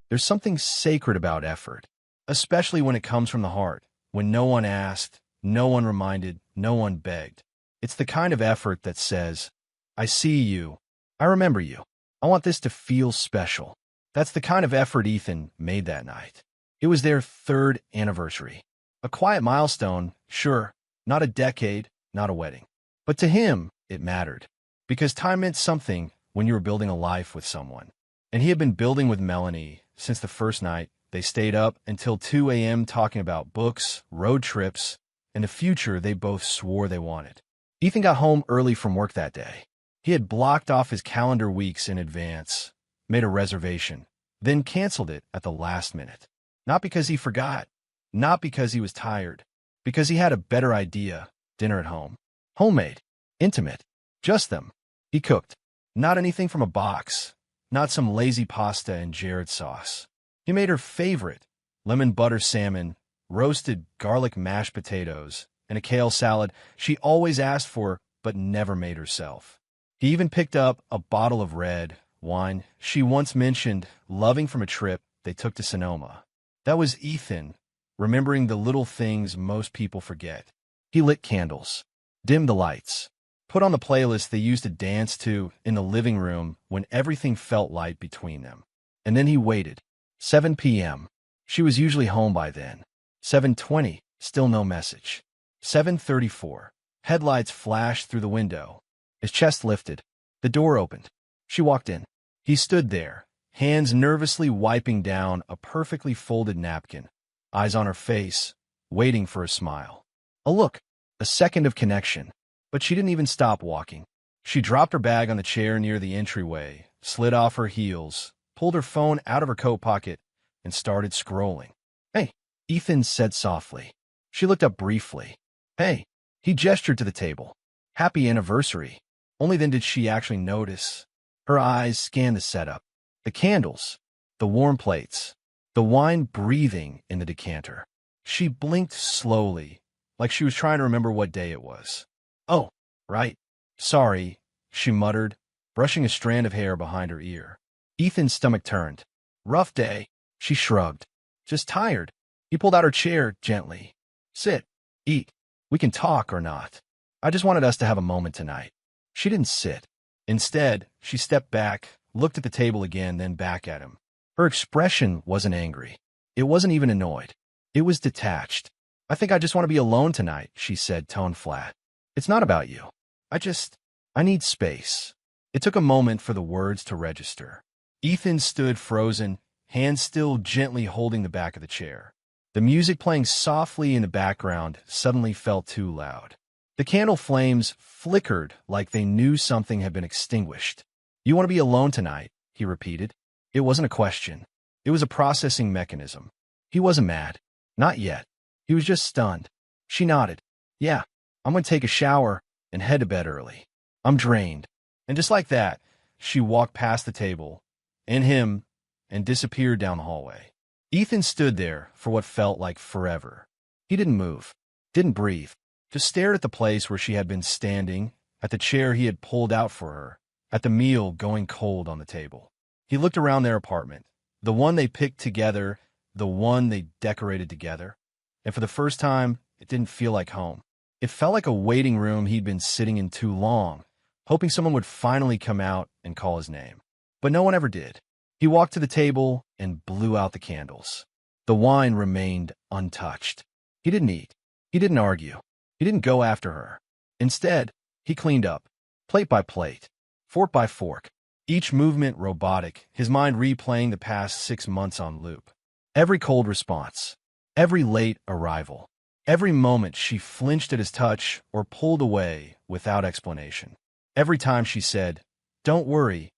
There's something sacred about effort, especially when it comes from the heart, when no one asked, no one reminded, no one begged. It's the kind of effort that says, I see you, I remember you, I want this to feel special. That's the kind of effort Ethan made that night. It was their third anniversary. A quiet milestone, sure, not a decade, not a wedding. But to him, it mattered. Because time meant something when you were building a life with someone. And he had been building with Melanie since the first night. They stayed up until 2 a.m. talking about books, road trips, and the future they both swore they wanted. Ethan got home early from work that day. He had blocked off his calendar weeks in advance, made a reservation, then canceled it at the last minute. Not because he forgot, not because he was tired, because he had a better idea. Dinner at home. Homemade. Intimate. Just them. He cooked. Not anything from a box. Not some lazy pasta and Jared sauce. He made her favorite, lemon butter salmon, roasted garlic mashed potatoes, and a kale salad she always asked for but never made herself. He even picked up a bottle of red wine she once mentioned loving from a trip they took to Sonoma. That was Ethan, remembering the little things most people forget. He lit candles, dimmed the lights, put on the playlist they used to dance to in the living room when everything felt light between them. And then he waited. 7 p.m. She was usually home by then. 7:20, still no message. 7:34, headlights flashed through the window. His chest lifted. The door opened. She walked in. He stood there, hands nervously wiping down a perfectly folded napkin, eyes on her face, waiting for a smile. A look, a second of connection. But she didn't even stop walking. She dropped her bag on the chair near the entryway, slid off her heels, pulled her phone out of her coat pocket, and started scrolling. Hey, Ethan said softly. She looked up briefly. Hey, he gestured to the table. Happy anniversary. Only then did she actually notice. Her eyes scanned the setup. The candles, the warm plates, the wine breathing in the decanter. She blinked slowly, like she was trying to remember what day it was. Oh, right. Sorry, she muttered, brushing a strand of hair behind her ear. Ethan's stomach turned. Rough day. She shrugged. Just tired. He pulled out her chair gently. Sit. Eat. We can talk or not. I just wanted us to have a moment tonight. She didn't sit. Instead, she stepped back, looked at the table again, then back at him. Her expression wasn't angry. It wasn't even annoyed. It was detached. I think I just want to be alone tonight, she said, tone flat. It's not about you. I need space. It took a moment for the words to register. Ethan stood frozen, hands still gently holding the back of the chair. The music playing softly in the background suddenly felt too loud. The candle flames flickered like they knew something had been extinguished. You want to be alone tonight, he repeated. It wasn't a question. It was a processing mechanism. He wasn't mad. Not yet. He was just stunned. She nodded. Yeah, I'm going to take a shower and head to bed early. I'm drained. And just like that, she walked past the table, and him, and disappeared down the hallway. Ethan stood there for what felt like forever. He didn't move, didn't breathe, just stared at the place where she had been standing, at the chair he had pulled out for her, at the meal going cold on the table. He looked around their apartment, the one they picked together, the one they decorated together, and for the first time, it didn't feel like home. It felt like a waiting room he'd been sitting in too long, hoping someone would finally come out and call his name. But no one ever did. He walked to the table and blew out the candles. The wine remained untouched. He didn't eat. He didn't argue. He didn't go after her. Instead, he cleaned up, plate by plate, fork by fork, each movement robotic, his mind replaying the past 6 months on loop. Every cold response, every late arrival, every moment she flinched at his touch or pulled away without explanation. Every time she said, "Don't worry,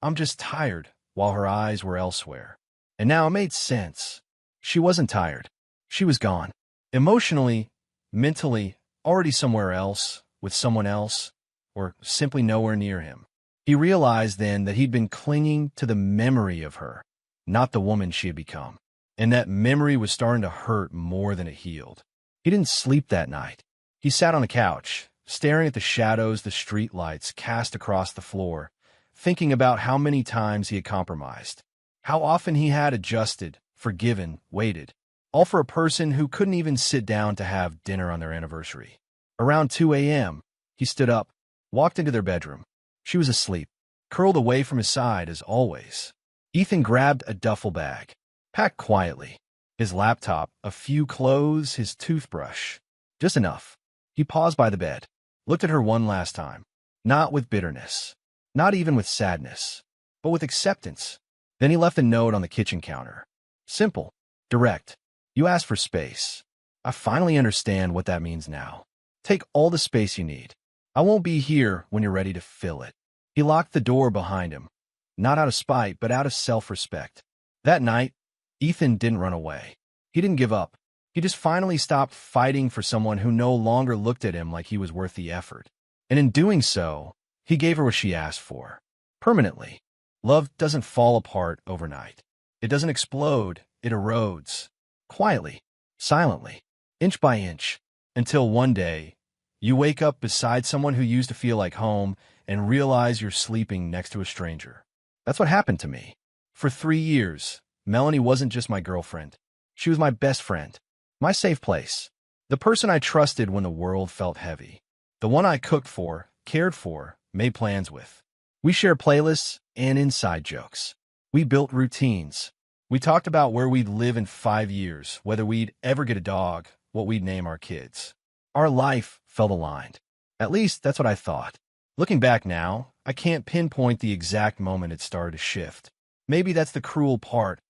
I'm just tired," while her eyes were elsewhere. And now it made sense. She wasn't tired. She was gone. Emotionally, mentally, already somewhere else, with someone else, or simply nowhere near him. He realized then that he'd been clinging to the memory of her, not the woman she had become. And that memory was starting to hurt more than it healed. He didn't sleep that night. He sat on the couch, staring at the shadows the street lights cast across the floor, thinking about how many times he had compromised, how often he had adjusted, forgiven, waited, all for a person who couldn't even sit down to have dinner on their anniversary. Around 2 a.m., he stood up, walked into their bedroom. She was asleep, curled away from his side as always. Ethan grabbed a duffel bag, packed quietly, his laptop, a few clothes, his toothbrush. Just enough. He paused by the bed, looked at her one last time, not with bitterness, not even with sadness, but with acceptance. Then he left a note on the kitchen counter. Simple, direct. You asked for space. I finally understand what that means now. Take all the space you need. I won't be here when you're ready to fill it. He locked the door behind him, not out of spite, but out of self-respect. That night, Ethan didn't run away. He didn't give up. He just finally stopped fighting for someone who no longer looked at him like he was worth the effort. And in doing so, he gave her what she asked for. Permanently. Love doesn't fall apart overnight. It doesn't explode. It erodes. Quietly. Silently. Inch by inch. Until one day, you wake up beside someone who used to feel like home and realize you're sleeping next to a stranger. That's what happened to me. For 3 years, Melanie wasn't just my girlfriend. She was my best friend. My safe place. The person I trusted when the world felt heavy. The one I cooked for, cared for, made plans with. We shared playlists and inside jokes. We built routines. We talked about where we'd live in 5 years, whether we'd ever get a dog, what we'd name our kids. Our life felt aligned. At least that's what I thought. Looking back now, I can't pinpoint the exact moment it started to shift. Maybe that's the cruel part,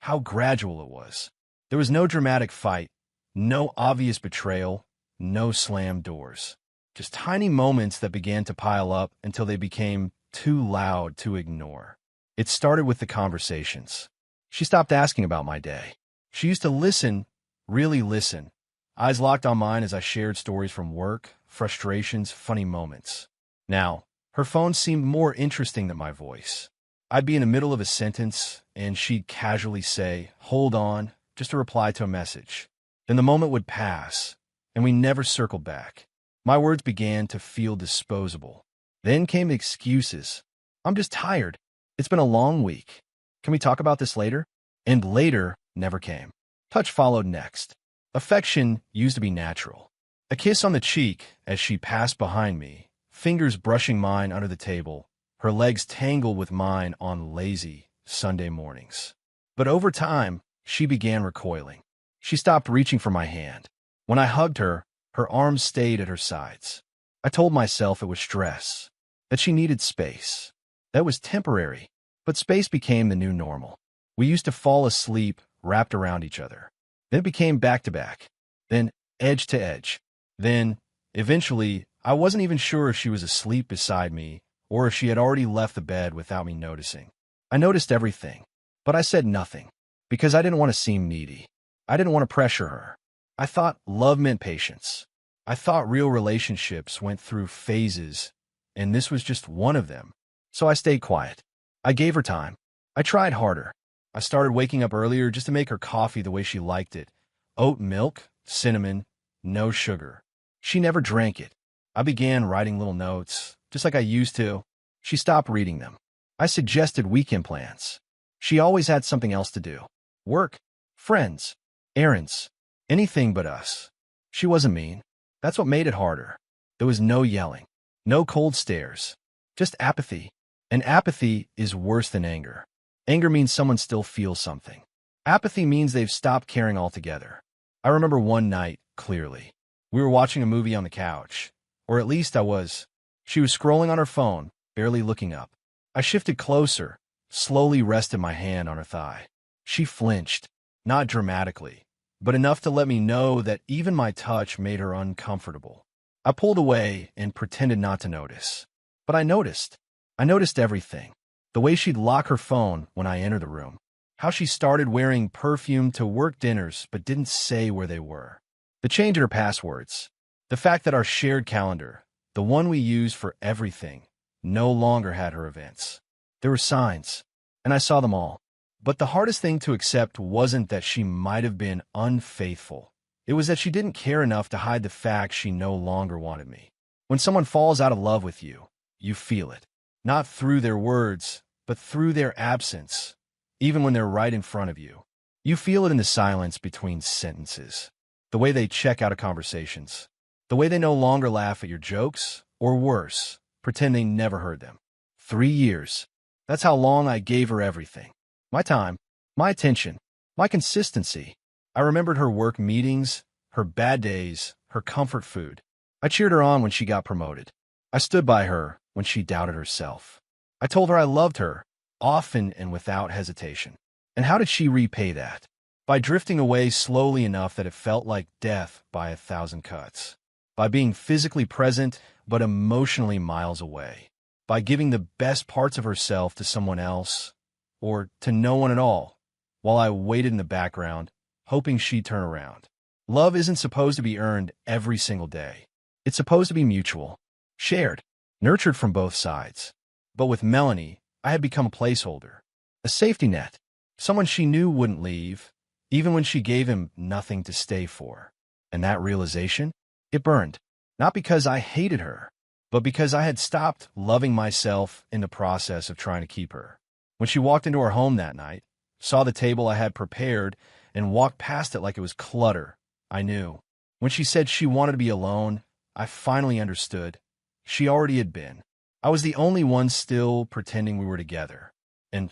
how gradual it was. There was no dramatic fight, no obvious betrayal, no slammed doors. Just tiny moments that began to pile up until they became too loud to ignore. It started with the conversations. She stopped asking about my day. She used to listen, really listen, eyes locked on mine as I shared stories from work, frustrations, funny moments. Now, her phone seemed more interesting than my voice. I'd be in the middle of a sentence, and she'd casually say, "Hold on," just to reply to a message. Then the moment would pass, and we never circled back. My words began to feel disposable. Then came excuses. "I'm just tired. It's been a long week. Can we talk about this later?" And later never came. Touch followed next. Affection used to be natural. A kiss on the cheek as she passed behind me, fingers brushing mine under the table, her legs tangled with mine on lazy Sunday mornings. But over time, she began recoiling. She stopped reaching for my hand. When I hugged her, her arms stayed at her sides. I told myself it was stress, that she needed space. That was temporary, but space became the new normal. We used to fall asleep wrapped around each other. Then it became back-to-back, then edge to edge. Then, eventually, I wasn't even sure if she was asleep beside me or if she had already left the bed without me noticing. I noticed everything, but I said nothing because I didn't want to seem needy. I didn't want to pressure her. I thought love meant patience. I thought real relationships went through phases, and this was just one of them. So I stayed quiet. I gave her time. I tried harder. I started waking up earlier just to make her coffee the way she liked it. Oat milk, cinnamon, no sugar. She never drank it. I began writing little notes, just like I used to. She stopped reading them. I suggested weekend plans. She always had something else to do. Work, friends, errands, anything but us. She wasn't mean. That's what made it harder. There was no yelling, no cold stares, just apathy. And apathy is worse than anger. Anger means someone still feels something. Apathy means they've stopped caring altogether. I remember one night, clearly. We were watching a movie on the couch. Or at least I was. She was scrolling on her phone, barely looking up. I shifted closer, slowly rested my hand on her thigh. She flinched, not dramatically, but enough to let me know that even my touch made her uncomfortable. I pulled away and pretended not to notice. But I noticed. I noticed everything. The way she'd lock her phone when I entered the room. How she started wearing perfume to work dinners but didn't say where they were. The change in her passwords. The fact that our shared calendar, the one we used for everything, no longer had her events. There were signs, and I saw them all. But the hardest thing to accept wasn't that she might have been unfaithful. It was that she didn't care enough to hide the fact she no longer wanted me. When someone falls out of love with you, you feel it. Not through their words, but through their absence, even when they're right in front of you. You feel it in the silence between sentences, the way they check out of conversations, the way they no longer laugh at your jokes, or worse, pretend they never heard them. 3 years. That's how long I gave her everything. My time, my attention, my consistency. I remembered her work meetings, her bad days, her comfort food. I cheered her on when she got promoted. I stood by her when she doubted herself. I told her I loved her, often and without hesitation. And how did she repay that? By drifting away slowly enough that it felt like death by 1,000 cuts. By being physically present, but emotionally miles away. By giving the best parts of herself to someone else, or to no one at all, while I waited in the background, hoping she'd turn around. Love isn't supposed to be earned every single day. It's supposed to be mutual, shared, nurtured from both sides. But with Melanie, I had become a placeholder, a safety net, someone she knew wouldn't leave, even when she gave him nothing to stay for. And that realization, it burned. Not because I hated her, but because I had stopped loving myself in the process of trying to keep her. When she walked into our home that night, saw the table I had prepared, and walked past it like it was clutter, I knew. When she said she wanted to be alone, I finally understood. She already had been. I was the only one still pretending we were together. And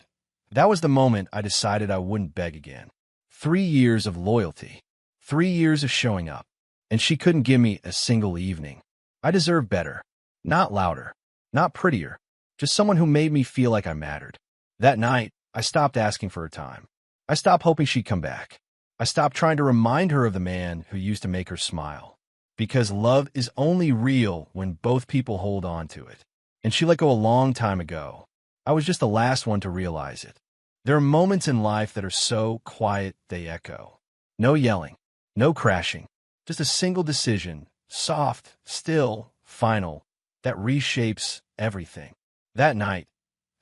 that was the moment I decided I wouldn't beg again. 3 years of loyalty. 3 years of showing up. And she couldn't give me a single evening. I deserved better. Not louder. Not prettier. Just someone who made me feel like I mattered. That night, I stopped asking for her time. I stopped hoping she'd come back. I stopped trying to remind her of the man who used to make her smile. Because love is only real when both people hold on to it. And she let go a long time ago. I was just the last one to realize it. There are moments in life that are so quiet they echo. No yelling, no crashing, just a single decision, soft, still, final, that reshapes everything. That night,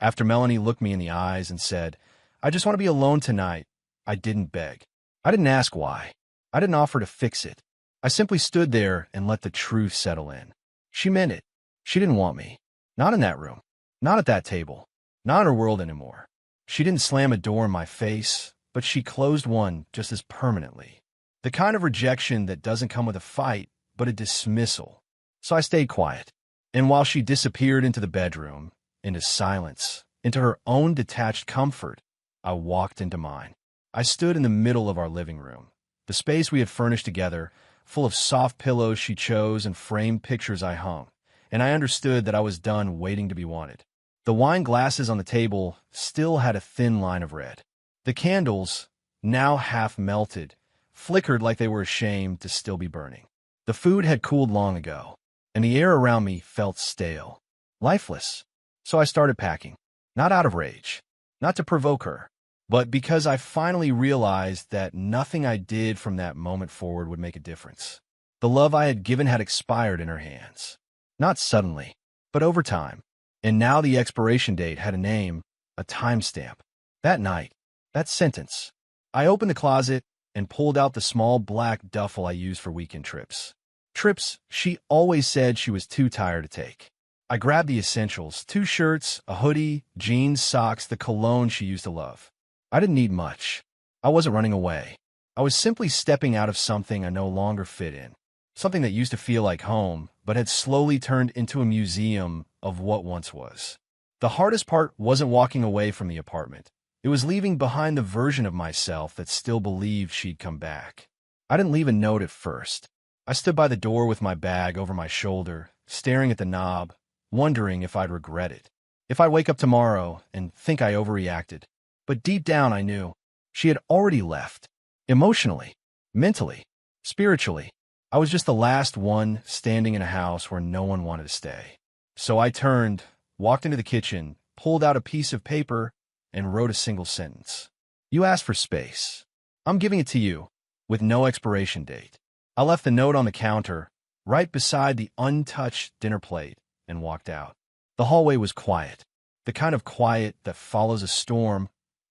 after Melanie looked me in the eyes and said, "I just want to be alone tonight," I didn't beg. I didn't ask why. I didn't offer to fix it. I simply stood there and let the truth settle in. She meant it. She didn't want me. Not in that room. Not at that table. Not in her world anymore. She didn't slam a door in my face, but she closed one just as permanently. The kind of rejection that doesn't come with a fight, but a dismissal. So I stayed quiet. And while she disappeared into the bedroom, into silence, into her own detached comfort, I walked into mine. I stood in the middle of our living room, the space we had furnished together, full of soft pillows she chose and framed pictures I hung, and I understood that I was done waiting to be wanted. The wine glasses on the table still had a thin line of red. The candles, now half melted, flickered like they were ashamed to still be burning. The food had cooled long ago, and the air around me felt stale, lifeless. So I started packing, not out of rage, not to provoke her, but because I finally realized that nothing I did from that moment forward would make a difference. The love I had given had expired in her hands. Not suddenly, but over time. And now the expiration date had a name, a timestamp. That night, that sentence. I opened the closet and pulled out the small black duffel I used for weekend trips. Trips she always said she was too tired to take. I grabbed the essentials, 2 shirts, a hoodie, jeans, socks, the cologne she used to love. I didn't need much. I wasn't running away. I was simply stepping out of something I no longer fit in. Something that used to feel like home, but had slowly turned into a museum of what once was. The hardest part wasn't walking away from the apartment. It was leaving behind the version of myself that still believed she'd come back. I didn't leave a note at first. I stood by the door with my bag over my shoulder, staring at the knob, wondering if I'd regret it. If I'd wake up tomorrow and think I overreacted. But deep down I knew she had already left. Emotionally, mentally, spiritually. I was just the last one standing in a house where no one wanted to stay. So I turned, walked into the kitchen, pulled out a piece of paper, and wrote a single sentence. "You asked for space. I'm giving it to you, with no expiration date." I left the note on the counter, right beside the untouched dinner plate, and walked out. The hallway was quiet, the kind of quiet that follows a storm,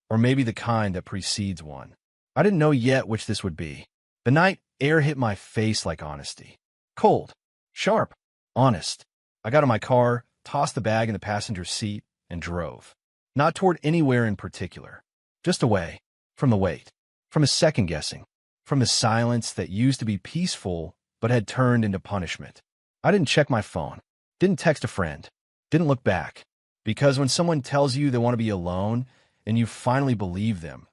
or maybe the kind that precedes one. I didn't know yet which this would be. The night air hit my face like honesty. Cold, sharp, honest. I got in my car, tossed the bag in the passenger seat, and drove. Not toward anywhere in particular. Just away. From the wait. From the second-guessing. From the silence that used to be peaceful but had turned into punishment. I didn't check my phone. Didn't text a friend. Didn't look back. Because when someone tells you they want to be alone, and you finally believe them,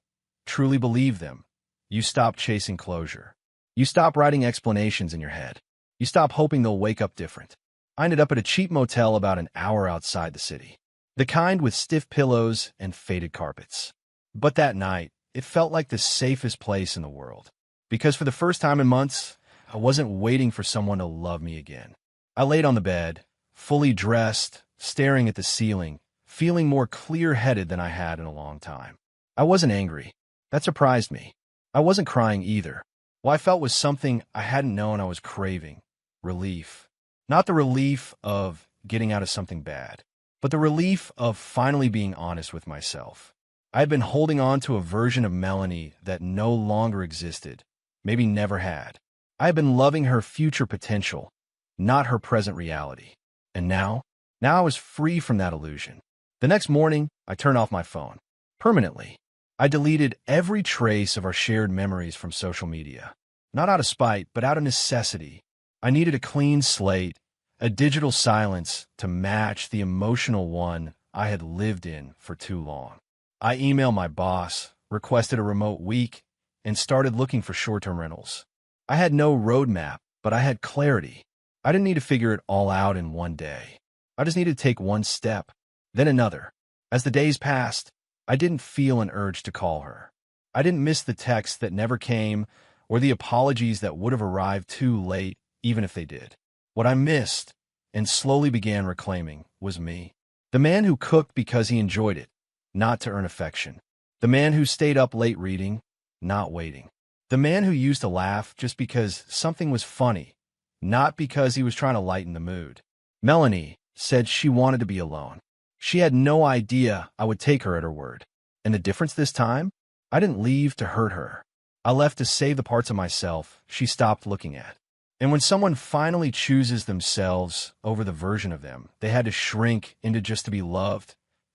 truly believe them, you stop chasing closure. You stop writing explanations in your head. You stop hoping they'll wake up different. I ended up at a cheap motel about an hour outside the city. The kind with stiff pillows and faded carpets. But that night, it felt like the safest place in the world. Because for the first time in months, I wasn't waiting for someone to love me again. I laid on the bed, fully dressed, staring at the ceiling, feeling more clear-headed than I had in a long time. I wasn't angry. That surprised me. I wasn't crying either. What I felt was something I hadn't known I was craving. Relief. Not the relief of getting out of something bad, but the relief of finally being honest with myself. I had been holding on to a version of Melanie that no longer existed, maybe never had. I had been loving her future potential, not her present reality. And now I was free from that illusion. The next morning, I turned off my phone. Permanently. I deleted every trace of our shared memories from social media. Not out of spite, but out of necessity. I needed a clean slate, a digital silence to match the emotional one I had lived in for too long. I emailed my boss, requested a remote week, and started looking for short-term rentals. I had no roadmap, but I had clarity. I didn't need to figure it all out in one day. I just needed to take one step, then another. As the days passed, I didn't feel an urge to call her. I didn't miss the texts that never came or the apologies that would have arrived too late, even if they did. What I missed, and slowly began reclaiming, was me. The man who cooked because he enjoyed it, not to earn affection. The man who stayed up late reading, not waiting. The man who used to laugh just because something was funny, not because he was trying to lighten the mood. Melanie said she wanted to be alone. She had no idea I would take her at her word. And the difference this time? I didn't leave to hurt her. I left to save the parts of myself she stopped looking at. And when someone finally chooses themselves over the version of them they had to shrink into just to be loved,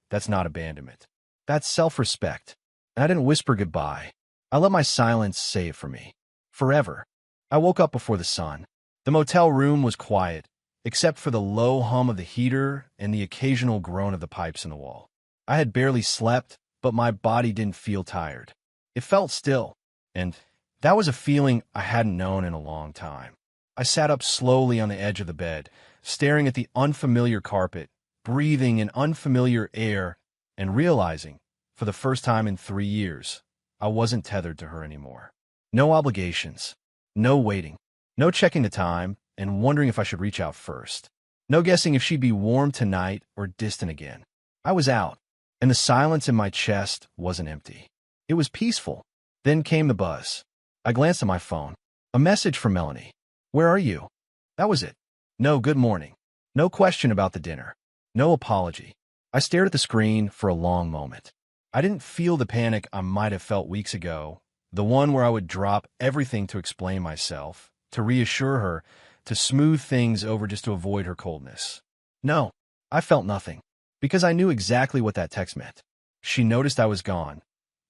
that's not abandonment. That's self-respect. And I didn't whisper goodbye. I let my silence say it for me. Forever. I woke up before the sun. The motel room was quiet, except for the low hum of the heater and the occasional groan of the pipes in the wall. I had barely slept, but my body didn't feel tired. It felt still, and that was a feeling I hadn't known in a long time. I sat up slowly on the edge of the bed, staring at the unfamiliar carpet, breathing in unfamiliar air, and realizing, for the first time in 3 years, I wasn't tethered to her anymore. No obligations, no waiting, no checking the time and wondering if I should reach out first. No guessing if she'd be warm tonight or distant again. I was out, and the silence in my chest wasn't empty. It was peaceful. Then came the buzz. I glanced at my phone. A message from Melanie. "Where are you?" That was it. No good morning. No question about the dinner. No apology. I stared at the screen for a long moment. I didn't feel the panic I might have felt weeks ago, the one where I would drop everything to explain myself, to reassure her, to smooth things over just to avoid her coldness. No, I felt nothing, because I knew exactly what that text meant. She noticed I was gone,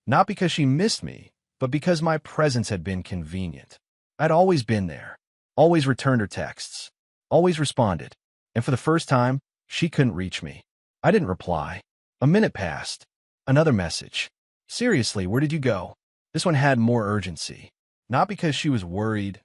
not because she missed me, but because my presence had been convenient. I'd always been there, always returned her texts, always responded, and for the first time, she couldn't reach me. I didn't reply. A minute passed. Another message. "Seriously, where did you go?" This one had more urgency. Not because she was worried,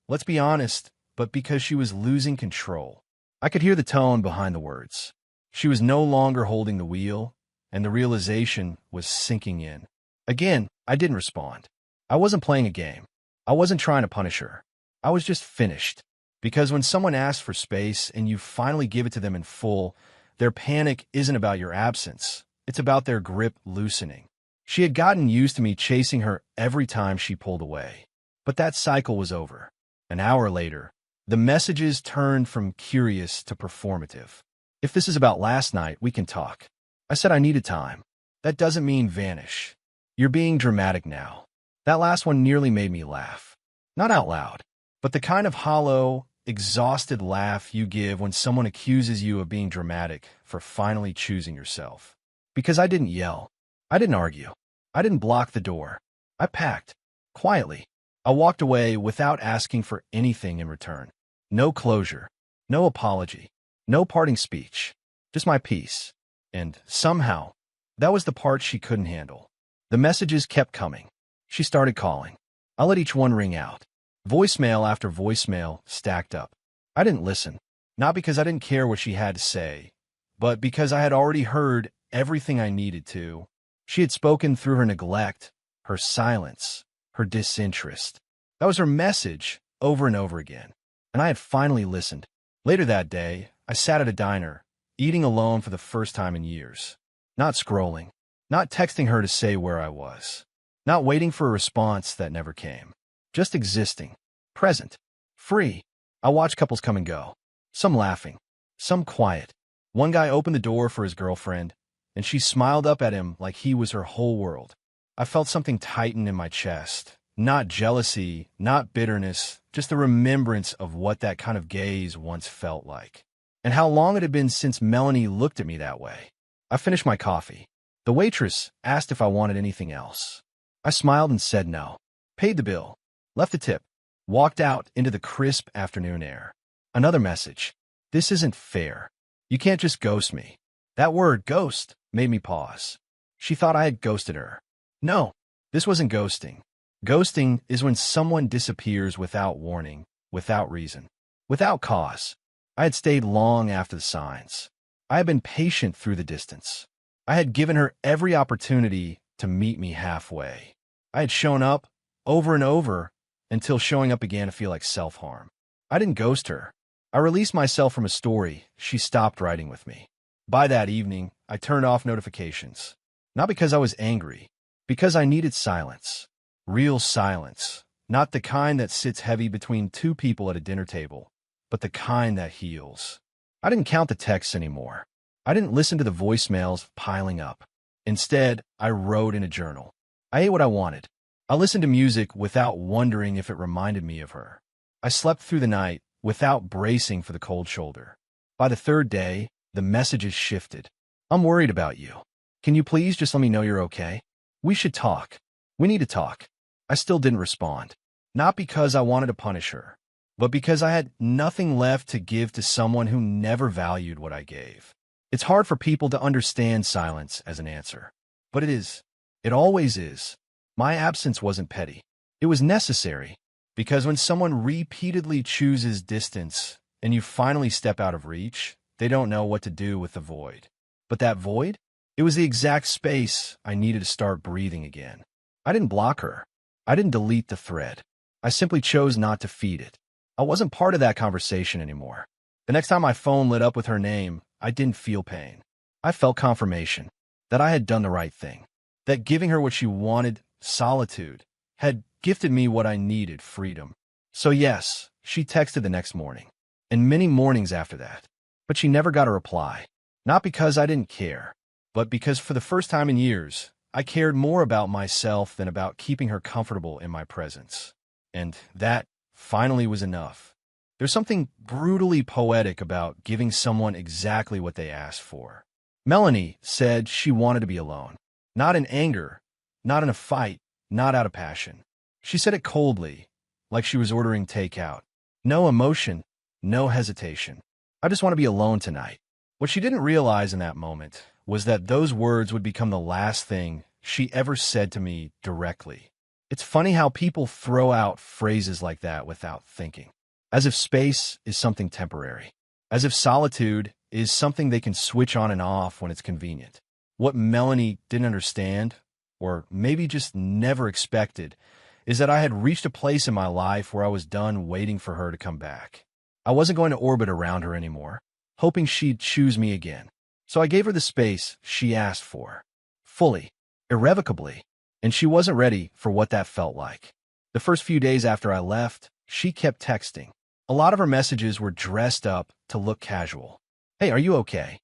let's be honest, but because she was losing control. I could hear the tone behind the words. She was no longer holding the wheel, and the realization was sinking in. Again, I didn't respond. I wasn't playing a game. I wasn't trying to punish her. I was just finished. Because when someone asks for space and you finally give it to them in full, their panic isn't about your absence. It's about their grip loosening. She had gotten used to me chasing her every time she pulled away. But that cycle was over. An hour later, the messages turned from curious to performative. "If this is about last night, we can talk." I said I needed time. That doesn't mean vanish. "You're being dramatic now." That last one nearly made me laugh. Not out loud, but the kind of hollow, exhausted laugh you give when someone accuses you of being dramatic for finally choosing yourself. Because I didn't yell. I didn't argue. I didn't block the door. I packed. Quietly. I walked away without asking for anything in return. No closure. No apology. No parting speech. Just my peace. And somehow, that was the part she couldn't handle. The messages kept coming. She started calling. I let each one ring out. Voicemail after voicemail stacked up. I didn't listen. Not because I didn't care what she had to say, but because I had already heard everything I needed to. She had spoken through her neglect, her silence, her disinterest. That was her message over and over again. And I had finally listened. Later that day, I sat at a diner, eating alone for the first time in years. Not scrolling. Not texting her to say where I was. Not waiting for a response that never came. Just existing. Present. Free. I watched couples come and go. Some laughing. Some quiet. One guy opened the door for his girlfriend, and she smiled up at him like he was her whole world. I felt something tighten in my chest. Not jealousy, not bitterness, just the remembrance of what that kind of gaze once felt like. And how long it had been since Melanie looked at me that way. I finished my coffee. The waitress asked if I wanted anything else. I smiled and said no. Paid the bill. Left a tip. Walked out into the crisp afternoon air. Another message. This isn't fair. You can't just ghost me. That word, ghost, made me pause. She thought I had ghosted her. No, this wasn't ghosting. Ghosting is when someone disappears without warning, without reason, without cause. I had stayed long after the signs. I had been patient through the distance. I had given her every opportunity to meet me halfway. I had shown up over and over until showing up began to feel like self-harm. I didn't ghost her. I released myself from a story she stopped writing with me. By that evening, I turned off notifications. Not because I was angry, because I needed silence. Real silence. Not the kind that sits heavy between two people at a dinner table, but the kind that heals. I didn't count the texts anymore. I didn't listen to the voicemails piling up. Instead, I wrote in a journal. I ate what I wanted. I listened to music without wondering if it reminded me of her. I slept through the night without bracing for the cold shoulder. By the third day, the messages shifted. I'm worried about you. Can you please just let me know you're okay? We should talk. We need to talk. I still didn't respond. Not because I wanted to punish her, but because I had nothing left to give to someone who never valued what I gave. It's hard for people to understand silence as an answer. But it is. It always is. My absence wasn't petty. It was necessary. Because when someone repeatedly chooses distance and you finally step out of reach, they don't know what to do with the void. But that void? It was the exact space I needed to start breathing again. I didn't block her. I didn't delete the thread. I simply chose not to feed it. I wasn't part of that conversation anymore. The next time my phone lit up with her name, I didn't feel pain. I felt confirmation that I had done the right thing, that giving her what she wanted, solitude, had gifted me what I needed, freedom. So yes, she texted the next morning, and many mornings after that. But she never got a reply. Not because I didn't care, but because for the first time in years, I cared more about myself than about keeping her comfortable in my presence. And that finally was enough. There's something brutally poetic about giving someone exactly what they asked for. Melanie said she wanted to be alone. Not in anger, not in a fight, not out of passion. She said it coldly, like she was ordering takeout. No emotion, no hesitation. I just want to be alone tonight. What she didn't realize in that moment was that those words would become the last thing she ever said to me directly. It's funny how people throw out phrases like that without thinking, as if space is something temporary, as if solitude is something they can switch on and off when it's convenient. What Melanie didn't understand, or maybe just never expected, is that I had reached a place in my life where I was done waiting for her to come back. I wasn't going to orbit around her anymore, hoping she'd choose me again. So I gave her the space she asked for, fully, irrevocably, and she wasn't ready for what that felt like. The first few days after I left, she kept texting. A lot of her messages were dressed up to look casual. Hey, are you okay?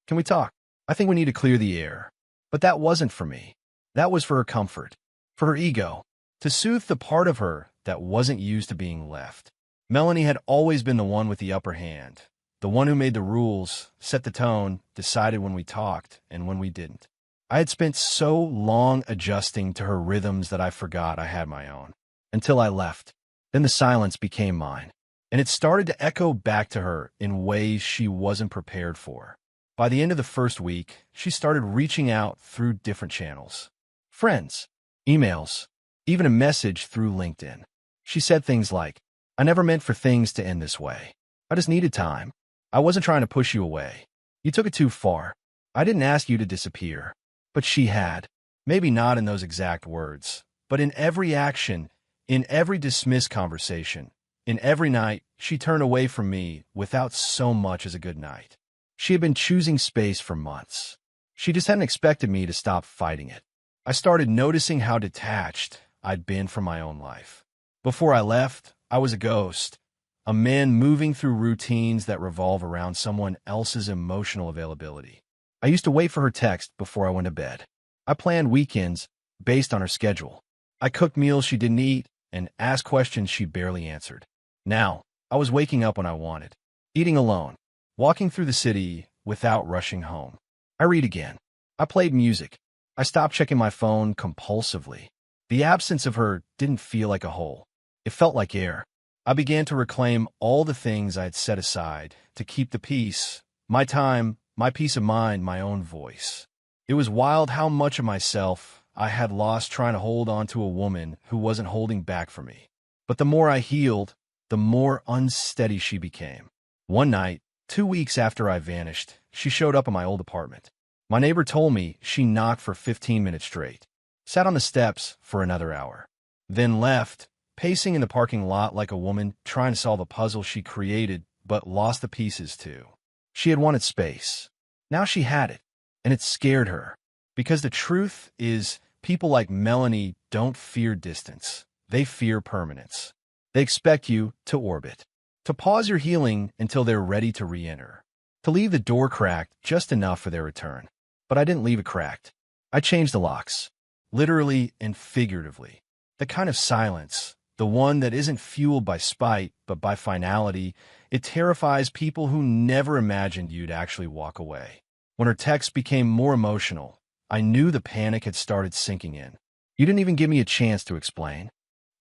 Can we talk? I think we need to clear the air. But that wasn't for me. That was for her comfort, for her ego, to soothe the part of her that wasn't used to being left. Melanie had always been the one with the upper hand, the one who made the rules, set the tone, decided when we talked and when we didn't. I had spent so long adjusting to her rhythms that I forgot I had my own. Until I left. Then the silence became mine, and it started to echo back to her in ways she wasn't prepared for. By the end of the first week, she started reaching out through different channels. Friends, emails, even a message through LinkedIn. She said things like, "I never meant for things to end this way. I just needed time. I wasn't trying to push you away. You took it too far. I didn't ask you to disappear." But she had. Maybe not in those exact words, but in every action, in every dismissed conversation, in every night, she turned away from me without so much as a good night. She had been choosing space for months. She just hadn't expected me to stop fighting it. I started noticing how detached I'd been from my own life. Before I left, I was a ghost, a man moving through routines that revolve around someone else's emotional availability. I used to wait for her text before I went to bed. I planned weekends based on her schedule. I cooked meals she didn't eat and asked questions she barely answered. Now, I was waking up when I wanted, eating alone, walking through the city without rushing home. I read again. I played music. I stopped checking my phone compulsively. The absence of her didn't feel like a hole. It felt like air. I began to reclaim all the things I had set aside to keep the peace, my time, my peace of mind, my own voice. It was wild how much of myself I had lost trying to hold on to a woman who wasn't holding back for me. But the more I healed, the more unsteady she became. One night, 2 weeks after I vanished, she showed up in my old apartment. My neighbor told me she knocked for 15 minutes straight, sat on the steps for another hour, then left, pacing in the parking lot like a woman trying to solve a puzzle she created but lost the pieces to. She had wanted space. Now she had it, and it scared her. Because the truth is, people like Melanie don't fear distance. They fear permanence. They expect you to orbit, to pause your healing until they're ready to re-enter, to leave the door cracked just enough for their return. But I didn't leave it cracked. I changed the locks, literally and figuratively. The kind of silence, the one that isn't fueled by spite, but by finality, it terrifies people who never imagined you'd actually walk away. When her texts became more emotional, I knew the panic had started sinking in. You didn't even give me a chance to explain.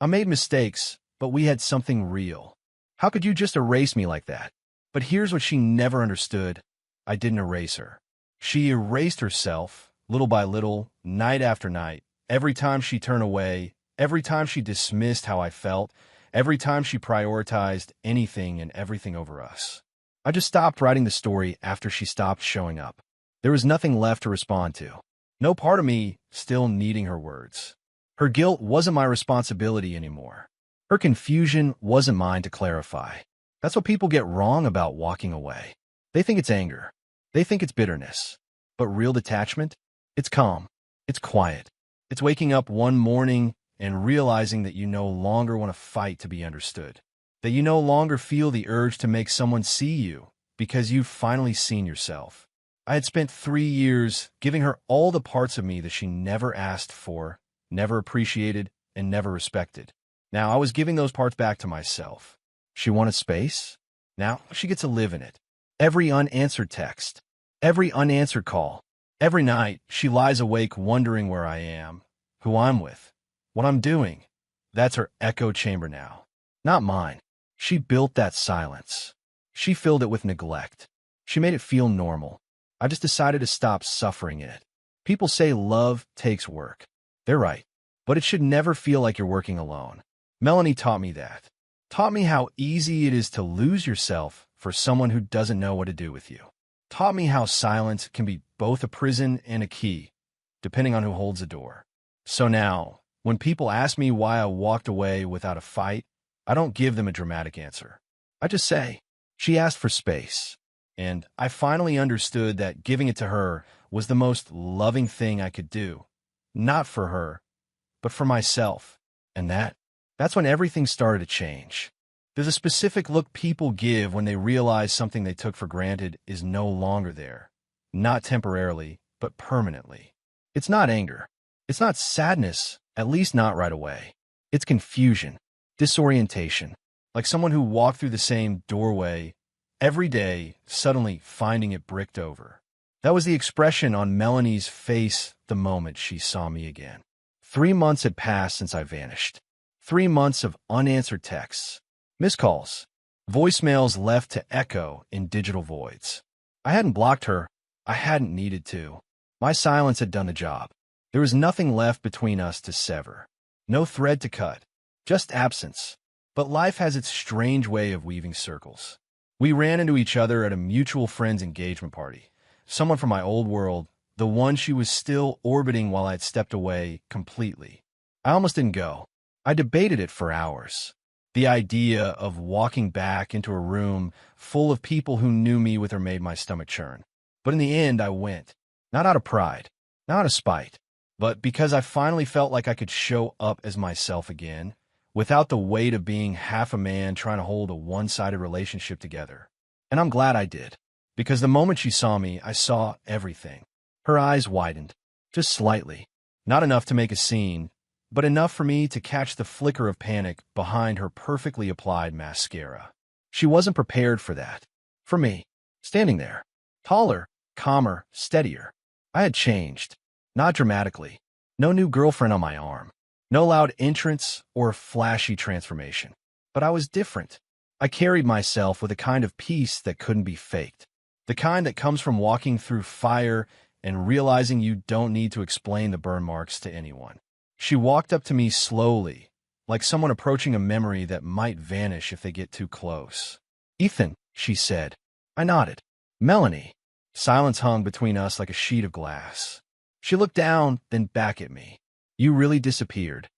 I made mistakes, but we had something real. How could you just erase me like that? But here's what she never understood. I didn't erase her. She erased herself, little by little, night after night. Every time she turned away, every time she dismissed how I felt, every time she prioritized anything and everything over us. I just stopped writing the story after she stopped showing up. There was nothing left to respond to. No part of me still needing her words. Her guilt wasn't my responsibility anymore. Her confusion wasn't mine to clarify. That's what people get wrong about walking away. They think it's anger. They think it's bitterness. But real detachment? It's calm. It's quiet. It's waking up one morning and realizing that you no longer want to fight to be understood. That you no longer feel the urge to make someone see you because you've finally seen yourself. I had spent 3 years giving her all the parts of me that she never asked for, never appreciated, and never respected. Now I was giving those parts back to myself. She wanted space. Now she gets to live in it. Every unanswered text, every unanswered call, every night she lies awake wondering where I am, who I'm with, what I'm doing. That's her echo chamber now. Not mine. She built that silence. She filled it with neglect. She made it feel normal. I just decided to stop suffering in it. People say love takes work. They're right. But it should never feel like you're working alone. Melanie taught me that. Taught me how easy it is to lose yourself for someone who doesn't know what to do with you. Taught me how silence can be both a prison and a key, depending on who holds the door. So now, when people ask me why I walked away without a fight, I don't give them a dramatic answer. I just say, she asked for space. And I finally understood that giving it to her was the most loving thing I could do. Not for her, but for myself. And that's when everything started to change. There's a specific look people give when they realize something they took for granted is no longer there. Not temporarily, but permanently. It's not anger. It's not sadness, at least not right away. It's confusion, disorientation, like someone who walked through the same doorway every day, suddenly finding it bricked over. That was the expression on Melanie's face the moment she saw me again. 3 months had passed since I vanished. 3 months of unanswered texts, missed calls, voicemails left to echo in digital voids. I hadn't blocked her. I hadn't needed to. My silence had done the job. There was nothing left between us to sever. No thread to cut. Just absence. But life has its strange way of weaving circles. We ran into each other at a mutual friend's engagement party. Someone from my old world, the one she was still orbiting while I'd stepped away completely. I almost didn't go. I debated it for hours. The idea of walking back into a room full of people who knew me with her made my stomach churn. But in the end, I went. Not out of pride, not out of spite, but because I finally felt like I could show up as myself again, without the weight of being half a man trying to hold a one-sided relationship together. And I'm glad I did, because the moment she saw me, I saw everything. Her eyes widened, just slightly, not enough to make a scene, but enough for me to catch the flicker of panic behind her perfectly applied mascara. She wasn't prepared for that. For me, standing there, taller, calmer, steadier. I had changed, not dramatically. No new girlfriend on my arm. No loud entrance or flashy transformation. But I was different. I carried myself with a kind of peace that couldn't be faked. The kind that comes from walking through fire and realizing you don't need to explain the burn marks to anyone. She walked up to me slowly, like someone approaching a memory that might vanish if they get too close. "Ethan," she said. I nodded. "Melanie." Silence hung between us like a sheet of glass. She looked down, then back at me. "You really disappeared."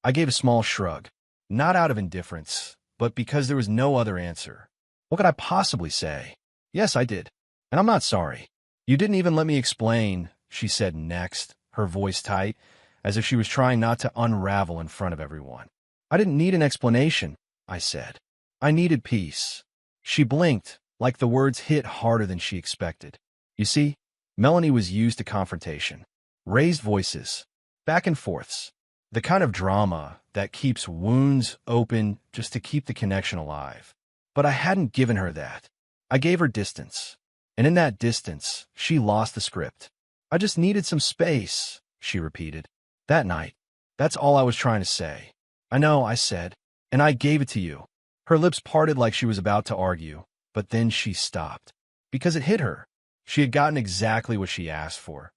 I gave a small shrug, not out of indifference, but because there was no other answer. What could I possibly say? "Yes, I did. And I'm not sorry." "You didn't even let me explain," she said next, her voice tight, as if she was trying not to unravel in front of everyone. "I didn't need an explanation," I said. "I needed peace." She blinked, like the words hit harder than she expected. You see, Melanie was used to confrontation. Raised voices, back and forths, the kind of drama that keeps wounds open just to keep the connection alive. But I hadn't given her that. I gave her distance. And in that distance, she lost the script. "I just needed some space," she repeated. "That night. That's all I was trying to say." "I know," I said, "and I gave it to you." Her lips parted like she was about to argue, but then she stopped. Because it hit her. She had gotten exactly what she asked for.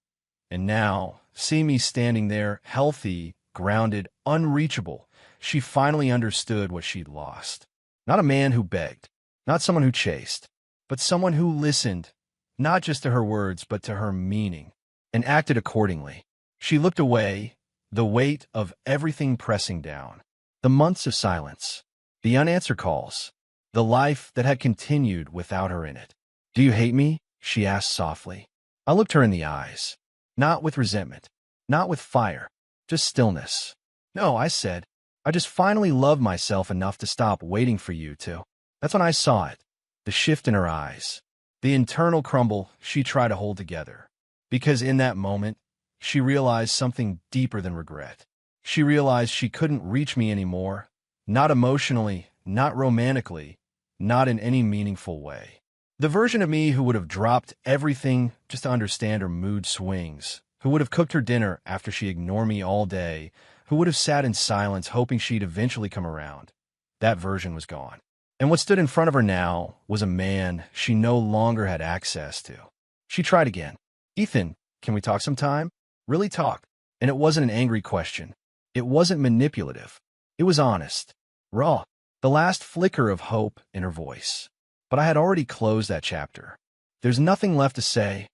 And now, seeing me standing there, healthy, grounded, unreachable, she finally understood what she'd lost. Not a man who begged, not someone who chased, but someone who listened, not just to her words, but to her meaning, and acted accordingly. She looked away, the weight of everything pressing down. The months of silence, the unanswered calls, the life that had continued without her in it. "Do you hate me?" she asked softly. I looked her in the eyes, not with resentment, not with fire, just stillness. "No," I said. "I just finally loved myself enough to stop waiting for you to." That's when I saw it, the shift in her eyes, the internal crumble she tried to hold together. Because in that moment, she realized something deeper than regret. She realized she couldn't reach me anymore, not emotionally, not romantically, not in any meaningful way. The version of me who would have dropped everything just to understand her mood swings, who would have cooked her dinner after she ignored me all day, who would have sat in silence hoping she'd eventually come around. That version was gone. And what stood in front of her now was a man she no longer had access to. She tried again. "Ethan, can we talk sometime?" Really talk. And it wasn't an angry question. It wasn't manipulative. It was honest, raw, the last flicker of hope in her voice. But I had already closed that chapter. "There's nothing left to say,"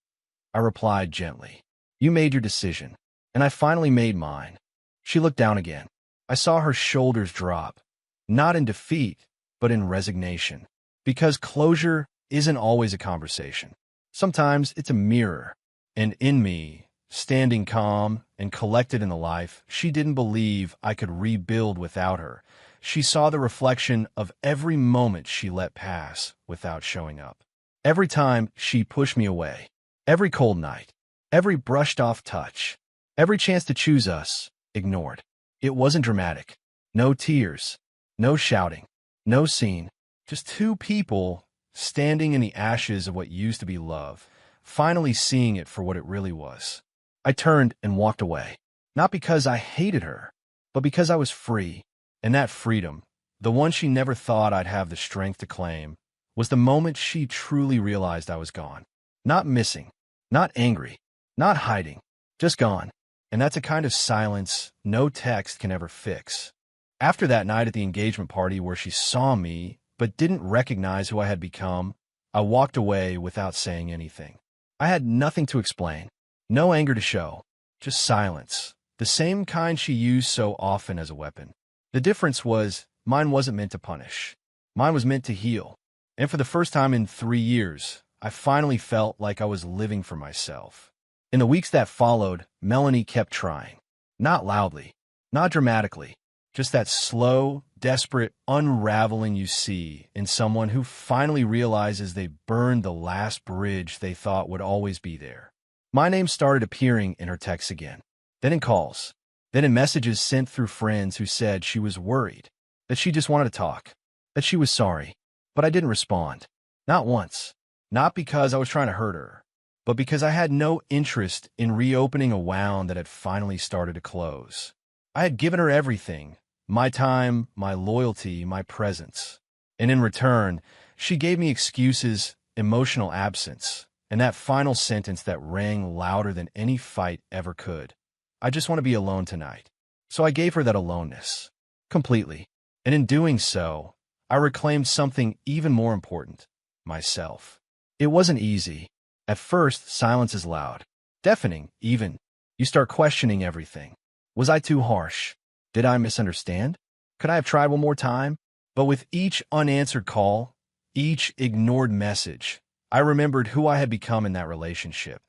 I replied gently. "You made your decision, and I finally made mine." She looked down again. I saw her shoulders drop, not in defeat, but in resignation. Because closure isn't always a conversation. Sometimes it's a mirror. And in me, standing calm and collected in the life she didn't believe I could rebuild without her, she saw the reflection of every moment she let pass without showing up. Every time she pushed me away. Every cold night. Every brushed-off touch. Every chance to choose us, ignored. It wasn't dramatic. No tears. No shouting. No scene. Just two people standing in the ashes of what used to be love, finally seeing it for what it really was. I turned and walked away. Not because I hated her, but because I was free. And that freedom, the one she never thought I'd have the strength to claim, was the moment she truly realized I was gone. Not missing, not angry, not hiding, just gone. And that's a kind of silence no text can ever fix. After that night at the engagement party where she saw me but didn't recognize who I had become, I walked away without saying anything. I had nothing to explain, no anger to show, just silence, the same kind she used so often as a weapon. The difference was, mine wasn't meant to punish. Mine was meant to heal. And for the first time in 3 years, I finally felt like I was living for myself. In the weeks that followed, Melanie kept trying. Not loudly, not dramatically, just that slow, desperate unraveling you see in someone who finally realizes they burned the last bridge they thought would always be there. My name started appearing in her texts again, then in calls, then in messages sent through friends who said she was worried, that she just wanted to talk, that she was sorry. But I didn't respond. Not once. Not because I was trying to hurt her, but because I had no interest in reopening a wound that had finally started to close. I had given her everything, my time, my loyalty, my presence. And in return, she gave me excuses, emotional absence, and that final sentence that rang louder than any fight ever could. I just want to be alone tonight. So I gave her that aloneness. Completely. And in doing so, I reclaimed something even more important, myself. It wasn't easy. At first, silence is loud, deafening even. You start questioning everything. Was I too harsh? Did I misunderstand? Could I have tried one more time? But with each unanswered call, each ignored message, I remembered who I had become in that relationship.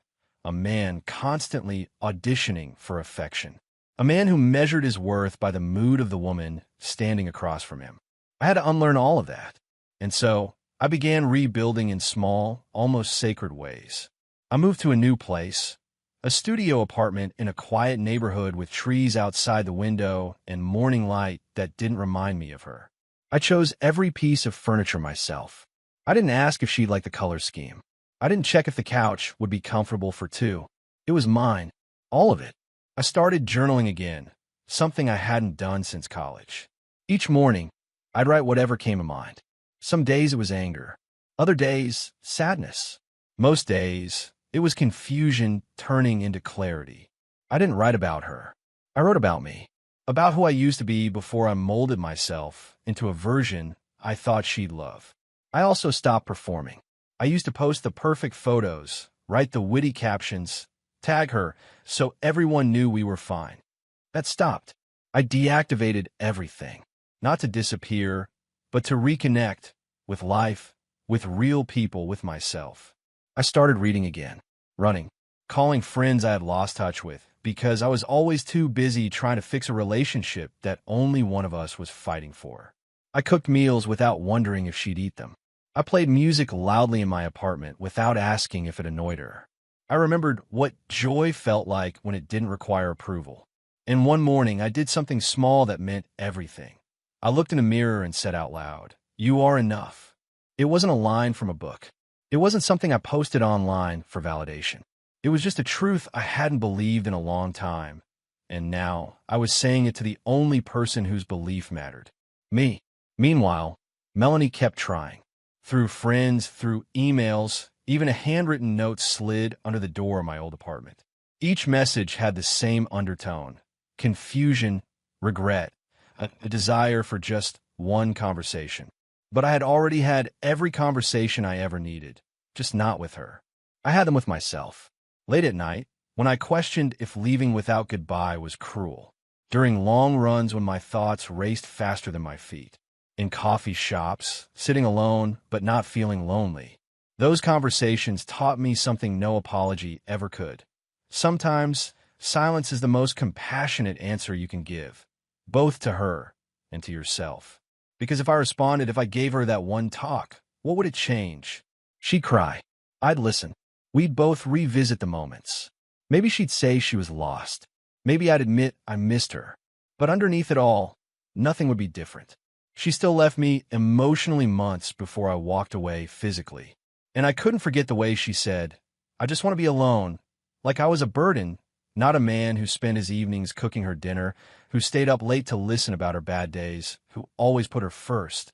A man constantly auditioning for affection. A man who measured his worth by the mood of the woman standing across from him. I had to unlearn all of that. And so, I began rebuilding in small, almost sacred ways. I moved to a new place, a studio apartment in a quiet neighborhood with trees outside the window and morning light that didn't remind me of her. I chose every piece of furniture myself. I didn't ask if she liked the color scheme. I didn't check if the couch would be comfortable for two. It was mine, all of it. I started journaling again, something I hadn't done since college. Each morning, I'd write whatever came to mind. Some days it was anger, other days, sadness. Most days, it was confusion turning into clarity. I didn't write about her. I wrote about me, about who I used to be before I molded myself into a version I thought she'd love. I also stopped performing. I used to post the perfect photos, write the witty captions, tag her, so everyone knew we were fine. That stopped. I deactivated everything, not to disappear, but to reconnect with life, with real people, with myself. I started reading again, running, calling friends I had lost touch with, because I was always too busy trying to fix a relationship that only one of us was fighting for. I cooked meals without wondering if she'd eat them. I played music loudly in my apartment without asking if it annoyed her. I remembered what joy felt like when it didn't require approval. And one morning, I did something small that meant everything. I looked in a mirror and said out loud, "You are enough." It wasn't a line from a book. It wasn't something I posted online for validation. It was just a truth I hadn't believed in a long time. And now, I was saying it to the only person whose belief mattered. Me. Meanwhile, Melanie kept trying. Through friends, through emails, even a handwritten note slid under the door of my old apartment. Each message had the same undertone: confusion, regret, a desire for just one conversation. But I had already had every conversation I ever needed, just not with her. I had them with myself. Late at night, when I questioned if leaving without goodbye was cruel. During long runs when my thoughts raced faster than my feet. In coffee shops, sitting alone but not feeling lonely. Those conversations taught me something no apology ever could. Sometimes, silence is the most compassionate answer you can give, both to her and to yourself. Because if I gave her that one talk, what would it change? She'd cry. I'd listen. We'd both revisit the moments. Maybe she'd say she was lost. Maybe I'd admit I missed her. But underneath it all, nothing would be different. She still left me emotionally months before I walked away physically. And I couldn't forget the way she said, "I just want to be alone," like I was a burden, not a man who spent his evenings cooking her dinner, who stayed up late to listen about her bad days, who always put her first,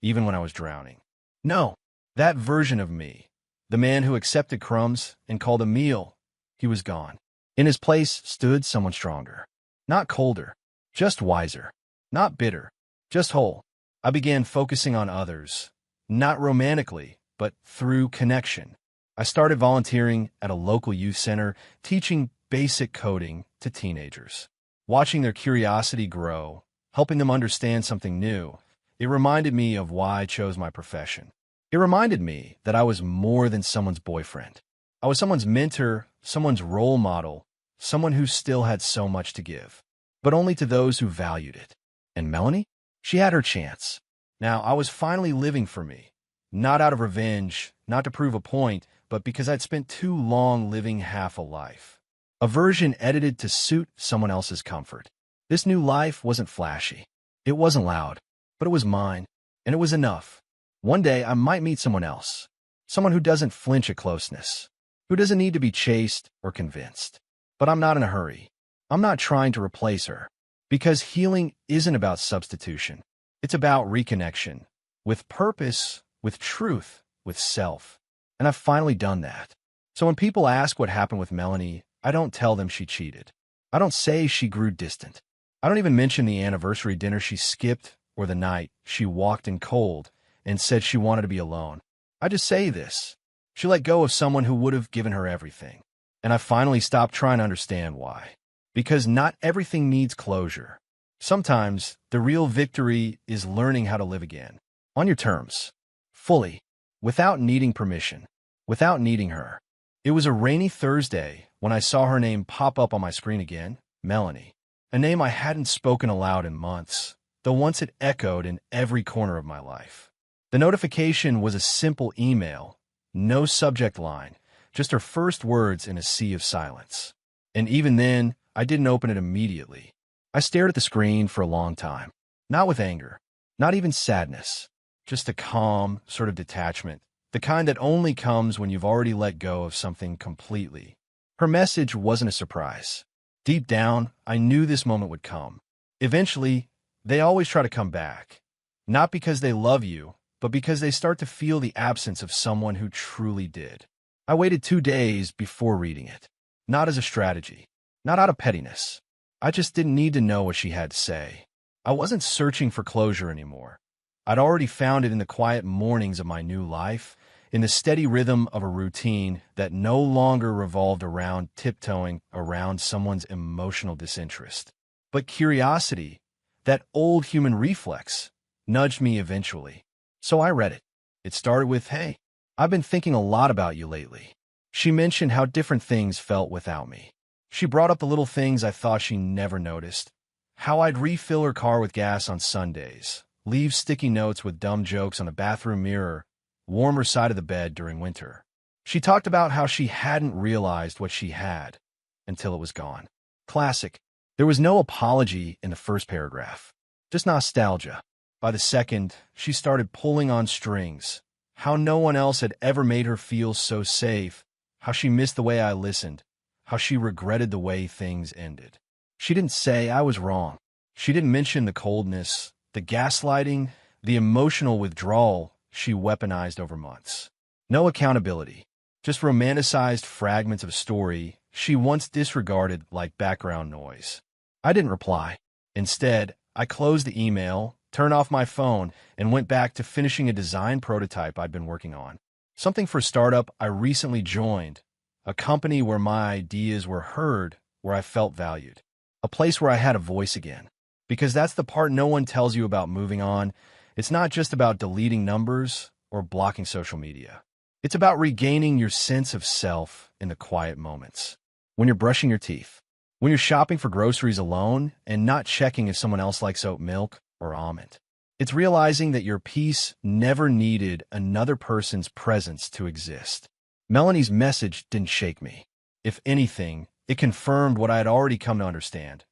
even when I was drowning. No, that version of me, the man who accepted crumbs and called a meal, he was gone. In his place stood someone stronger. Not colder, just wiser. Not bitter, just whole. I began focusing on others, not romantically, but through connection. I started volunteering at a local youth center, teaching basic coding to teenagers. Watching their curiosity grow, helping them understand something new, it reminded me of why I chose my profession. It reminded me that I was more than someone's boyfriend. I was someone's mentor, someone's role model, someone who still had so much to give, but only to those who valued it. And Melanie? She had her chance. Now I was finally living for me, not out of revenge, not to prove a point, but because I'd spent too long living half a life. A version edited to suit someone else's comfort. This new life wasn't flashy. It wasn't loud, but it was mine, and it was enough. One day I might meet someone else, someone who doesn't flinch at closeness, who doesn't need to be chased or convinced. But I'm not in a hurry. I'm not trying to replace her, because healing isn't about substitution. It's about reconnection, with purpose, with truth, with self. And I've finally done that. So when people ask what happened with Melanie, I don't tell them she cheated. I don't say she grew distant. I don't even mention the anniversary dinner she skipped or the night she walked in cold and said she wanted to be alone. I just say this. She let go of someone who would have given her everything. And I finally stopped trying to understand why. Because not everything needs closure. Sometimes the real victory is learning how to live again. On your terms. Fully. Without needing permission. Without needing her. It was a rainy Thursday when I saw her name pop up on my screen again, Melanie. A name I hadn't spoken aloud in months, though once it echoed in every corner of my life. The notification was a simple email, no subject line, just her first words in a sea of silence. And even then, I didn't open it immediately. I stared at the screen for a long time, not with anger, not even sadness, just a calm sort of detachment, the kind that only comes when you've already let go of something completely. Her message wasn't a surprise. Deep down, I knew this moment would come. Eventually, they always try to come back. Not because they love you, but because they start to feel the absence of someone who truly did. I waited 2 days before reading it. Not as a strategy. Not out of pettiness. I just didn't need to know what she had to say. I wasn't searching for closure anymore. I'd already found it in the quiet mornings of my new life, in the steady rhythm of a routine that no longer revolved around tiptoeing around someone's emotional disinterest. But curiosity, that old human reflex, nudged me eventually. So I read it. It started with, "Hey, I've been thinking a lot about you lately." She mentioned how different things felt without me. She brought up the little things I thought she never noticed. How I'd refill her car with gas on Sundays, leave sticky notes with dumb jokes on the bathroom mirror, warm her side of the bed during winter. She talked about how she hadn't realized what she had until it was gone. Classic. There was no apology in the first paragraph, just nostalgia. By the second, she started pulling on strings. How no one else had ever made her feel so safe, how she missed the way I listened, how she regretted the way things ended. She didn't say I was wrong. She didn't mention the coldness, the gaslighting, the emotional withdrawal she weaponized over months. No accountability, just romanticized fragments of a story she once disregarded like background noise. I didn't reply. Instead, I closed the email, turned off my phone, and went back to finishing a design prototype I'd been working on. Something for a startup I recently joined, a company where my ideas were heard, where I felt valued, a place where I had a voice again. Because that's the part no one tells you about moving on. It's not just about deleting numbers or blocking social media. It's about regaining your sense of self in the quiet moments. When you're brushing your teeth, when you're shopping for groceries alone and not checking if someone else likes oat milk or almond. It's realizing that your peace never needed another person's presence to exist. Melanie's message didn't shake me. If anything, it confirmed what I had already come to understand.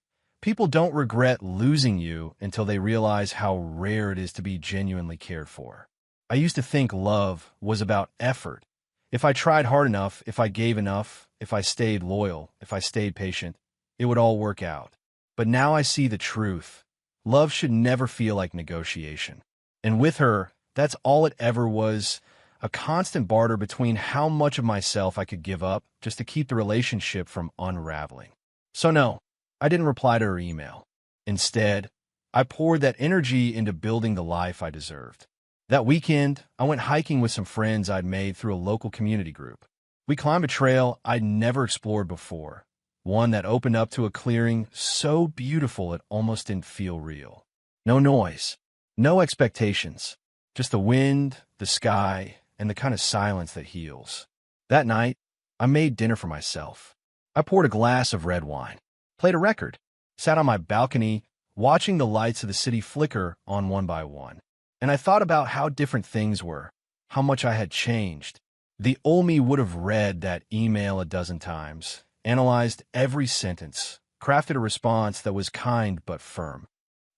People don't regret losing you until they realize how rare it is to be genuinely cared for. I used to think love was about effort. If I tried hard enough, if I gave enough, if I stayed loyal, if I stayed patient, it would all work out. But now I see the truth. Love should never feel like negotiation. And with her, that's all it ever was, a constant barter between how much of myself I could give up just to keep the relationship from unraveling. So no, I didn't reply to her email. Instead, I poured that energy into building the life I deserved. That weekend, I went hiking with some friends I'd made through a local community group. We climbed a trail I'd never explored before, one that opened up to a clearing so beautiful it almost didn't feel real. No noise, no expectations, just the wind, the sky, and the kind of silence that heals. That night, I made dinner for myself. I poured a glass of red wine, played a record, sat on my balcony, watching the lights of the city flicker on one by one. And I thought about how different things were, how much I had changed. The old me would have read that email a dozen times, analyzed every sentence, crafted a response that was kind but firm.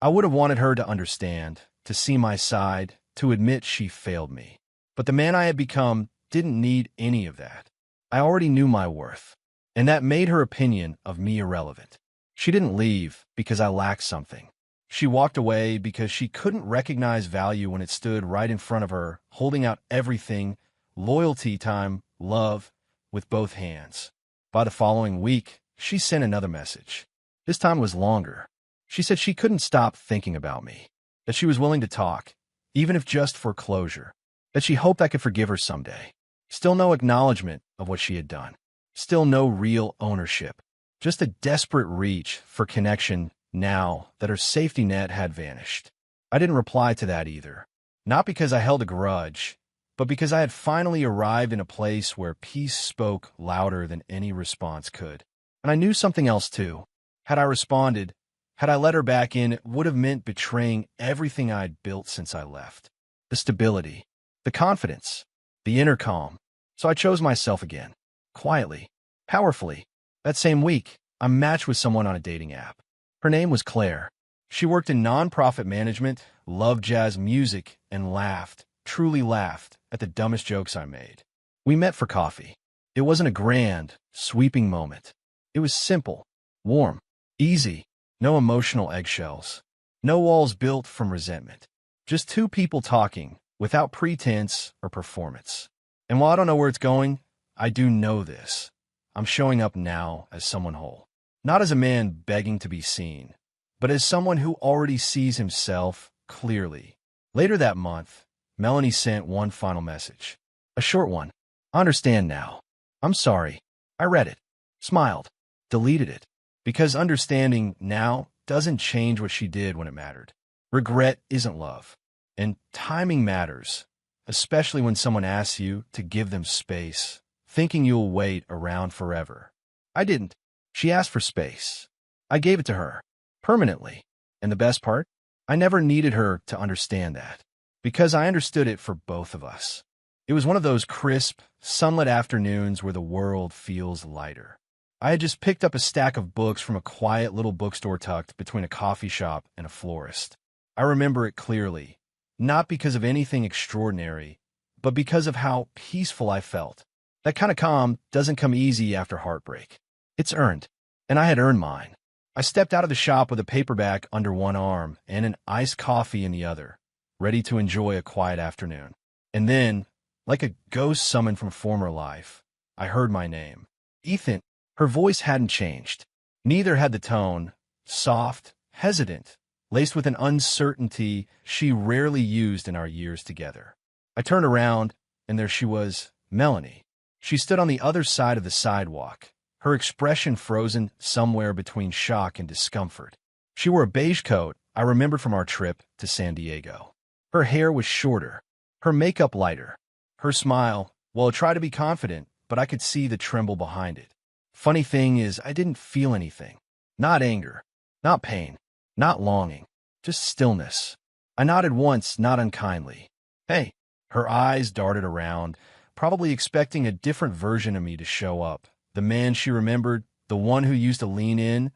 I would have wanted her to understand, to see my side, to admit she failed me. But the man I had become didn't need any of that. I already knew my worth, and that made her opinion of me irrelevant. She didn't leave because I lacked something. She walked away because she couldn't recognize value when it stood right in front of her, holding out everything, loyalty, time, love, with both hands. By the following week, she sent another message. This time was longer. She said she couldn't stop thinking about me, that she was willing to talk, even if just for closure, that she hoped I could forgive her someday. Still no acknowledgement of what she had done. Still no real ownership. Just a desperate reach for connection now that her safety net had vanished. I didn't reply to that either. Not because I held a grudge, but because I had finally arrived in a place where peace spoke louder than any response could. And I knew something else too. Had I responded, had I let her back in, it would have meant betraying everything I'd built since I left. The stability, the confidence, the inner calm. So I chose myself again. Quietly, powerfully. That same week, I matched with someone on a dating app. Her name was Claire. She worked in nonprofit management, loved jazz music, and laughed, truly laughed, at the dumbest jokes I made. We met for coffee. It wasn't a grand, sweeping moment. It was simple, warm, easy, no emotional eggshells, no walls built from resentment. Just two people talking, without pretense or performance. And while I don't know where it's going, I do know this. I'm showing up now as someone whole. Not as a man begging to be seen, but as someone who already sees himself clearly. Later that month, Melanie sent one final message. A short one. I understand now. I'm sorry. I read it, smiled, deleted it. Because understanding now doesn't change what she did when it mattered. Regret isn't love. And timing matters, especially when someone asks you to give them space, thinking you'll wait around forever. I didn't. She asked for space. I gave it to her, permanently. And the best part? I never needed her to understand that, because I understood it for both of us. It was one of those crisp, sunlit afternoons where the world feels lighter. I had just picked up a stack of books from a quiet little bookstore tucked between a coffee shop and a florist. I remember it clearly, not because of anything extraordinary, but because of how peaceful I felt. That kind of calm doesn't come easy after heartbreak. It's earned, and I had earned mine. I stepped out of the shop with a paperback under one arm and an iced coffee in the other, ready to enjoy a quiet afternoon. And then, like a ghost summoned from former life, I heard my name. Ethan. Her voice hadn't changed. Neither had the tone, soft, hesitant, laced with an uncertainty she rarely used in our years together. I turned around, and there she was, Melanie. She stood on the other side of the sidewalk, her expression frozen somewhere between shock and discomfort. She wore a beige coat I remembered from our trip to San Diego. Her hair was shorter, her makeup lighter. Her smile, well, it tried to be confident, but I could see the tremble behind it. Funny thing is, I didn't feel anything. Not anger, not pain, not longing, just stillness. I nodded once, not unkindly. Hey. Her eyes darted around, probably expecting a different version of me to show up. The man she remembered, the one who used to lean in,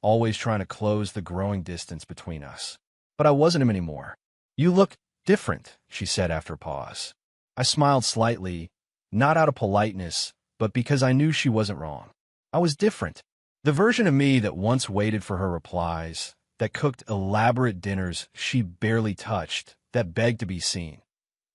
always trying to close the growing distance between us. But I wasn't him anymore. "You look different," she said after a pause. I smiled slightly, not out of politeness, but because I knew she wasn't wrong. I was different. The version of me that once waited for her replies, that cooked elaborate dinners she barely touched, that begged to be seen.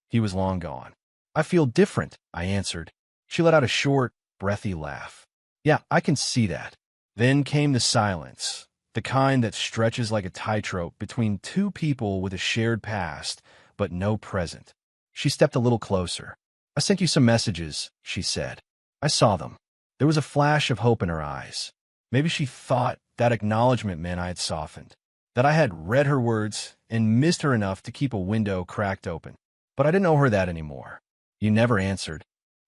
He was long gone. "I feel different," I answered. She let out a short, breathy laugh. "Yeah, I can see that." Then came the silence, the kind that stretches like a tightrope between two people with a shared past, but no present. She stepped a little closer. "I sent you some messages," she said. I saw them. There was a flash of hope in her eyes. Maybe she thought that acknowledgement meant I had softened, that I had read her words and missed her enough to keep a window cracked open. But I didn't owe her that anymore. "You never answered."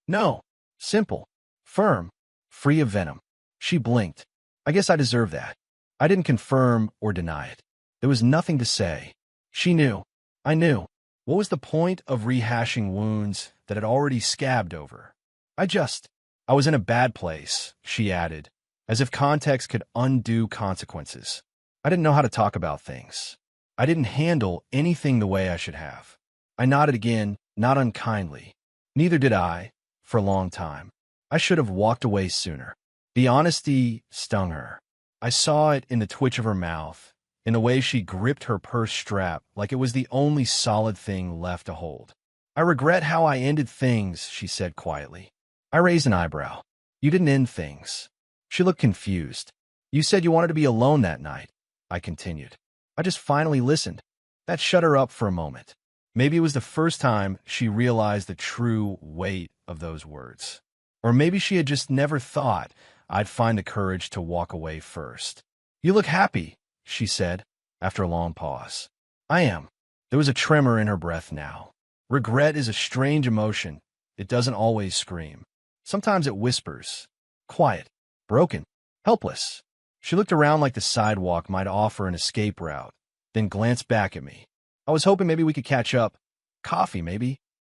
"No." Simple. Firm. Free of venom. She blinked. I guess I deserved that. I didn't confirm or deny it. There was nothing to say. She knew. I knew. What was the point of rehashing wounds that had already scabbed over? I was in a bad place, she added, as if context could undo consequences. I didn't know how to talk about things. I didn't handle anything the way I should have. I nodded again, not unkindly. Neither did I, for a long time. I should have walked away sooner. The honesty stung her. I saw it in the twitch of her mouth, in the way she gripped her purse strap like it was the only solid thing left to hold. "I regret how I ended things," she said quietly. I raised an eyebrow. "You didn't end things." She looked confused. "You said you wanted to be alone that night," I continued. I just finally listened. That shut her up for a moment. Maybe it was the first time she realized the true weight of those words. Or maybe she had just never thought I'd find the courage to walk away first. "You look happy," she said, after a long pause. "I am." There was a tremor in her breath now. Regret is a strange emotion. It doesn't always scream. Sometimes it whispers. Quiet. Broken. Helpless. She looked around like the sidewalk might offer an escape route, then glanced back at me. I was hoping maybe we could catch up. Coffee, maybe.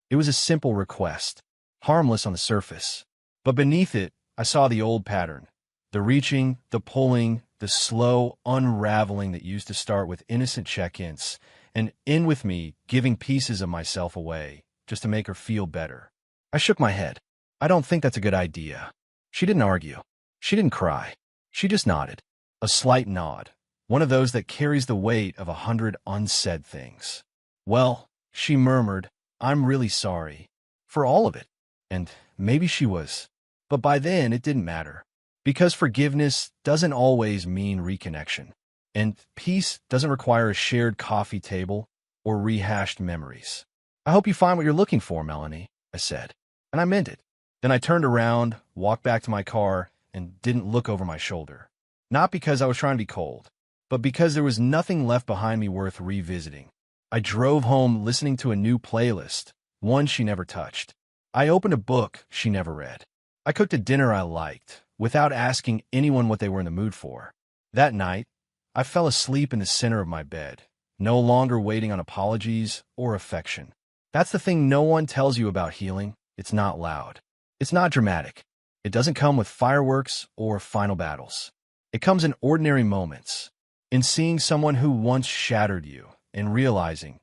It was a simple request, harmless on the surface. But beneath it, I saw the old pattern. The reaching, the pulling, the slow unraveling that used to start with innocent check-ins and end with me giving pieces of myself away just to make her feel better. I shook my head. "I don't think that's a good idea." She didn't argue. She didn't cry. She just nodded. A slight nod. One of those that carries the weight of 100 unsaid things. "Well," she murmured, "I'm really sorry. For all of it." And maybe she was. But by then, it didn't matter. Because forgiveness doesn't always mean reconnection. And peace doesn't require a shared coffee table or rehashed memories. "I hope you find what you're looking for, Melanie," I said. And I meant it. Then I turned around, walked back to my car, and didn't look over my shoulder. Not because I was trying to be cold, but because there was nothing left behind me worth revisiting. I drove home listening to a new playlist, one she never touched. I opened a book she never read. I cooked a dinner I liked, without asking anyone what they were in the mood for. That night, I fell asleep in the center of my bed, no longer waiting on apologies or affection. That's the thing no one tells you about healing. It's not loud. It's not dramatic. It doesn't come with fireworks or final battles. It comes in ordinary moments, in seeing someone who once shattered you and realizing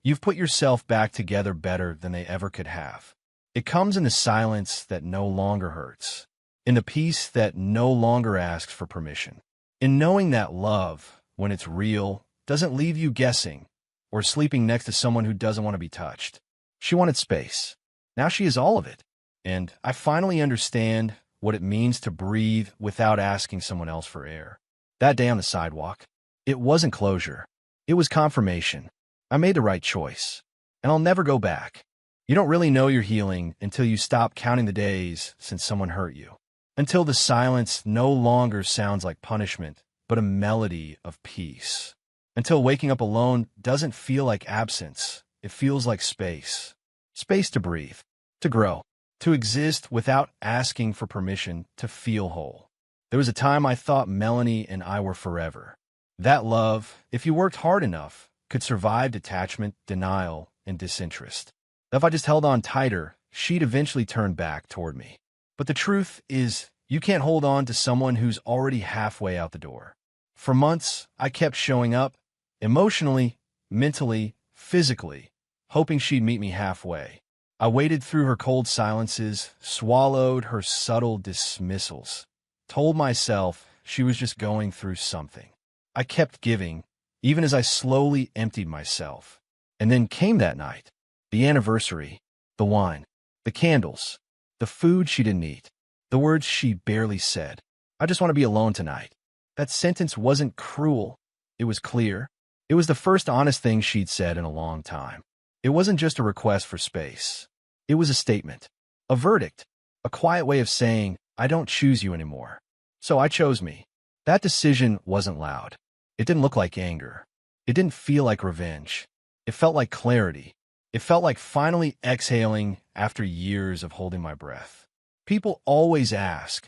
you've put yourself back together better than they ever could have. It comes in the silence that no longer hurts, in the peace that no longer asks for permission, in knowing that love, when it's real, doesn't leave you guessing or sleeping next to someone who doesn't want to be touched. She wanted space. Now she is all of it. And I finally understand what it means to breathe without asking someone else for air. That day on the sidewalk, it wasn't closure. It was confirmation. I made the right choice. And I'll never go back. You don't really know you're healing until you stop counting the days since someone hurt you. Until the silence no longer sounds like punishment, but a melody of peace. Until waking up alone doesn't feel like absence. It feels like space. Space to breathe, to grow, to exist without asking for permission to feel whole. There was a time I thought Melanie and I were forever. That love, if you worked hard enough, could survive detachment, denial, and disinterest. If I just held on tighter, she'd eventually turn back toward me. But the truth is, you can't hold on to someone who's already halfway out the door. For months, I kept showing up, emotionally, mentally, physically, hoping she'd meet me halfway. I waited through her cold silences, swallowed her subtle dismissals, told myself she was just going through something. I kept giving, even as I slowly emptied myself. And then came that night, the anniversary, the wine, the candles, the food she didn't eat, the words she barely said. I just want to be alone tonight. That sentence wasn't cruel. It was clear. It was the first honest thing she'd said in a long time. It wasn't just a request for space. It was a statement, a verdict, a quiet way of saying, I don't choose you anymore. So I chose me. That decision wasn't loud. It didn't look like anger. It didn't feel like revenge. It felt like clarity. It felt like finally exhaling after years of holding my breath. People always ask,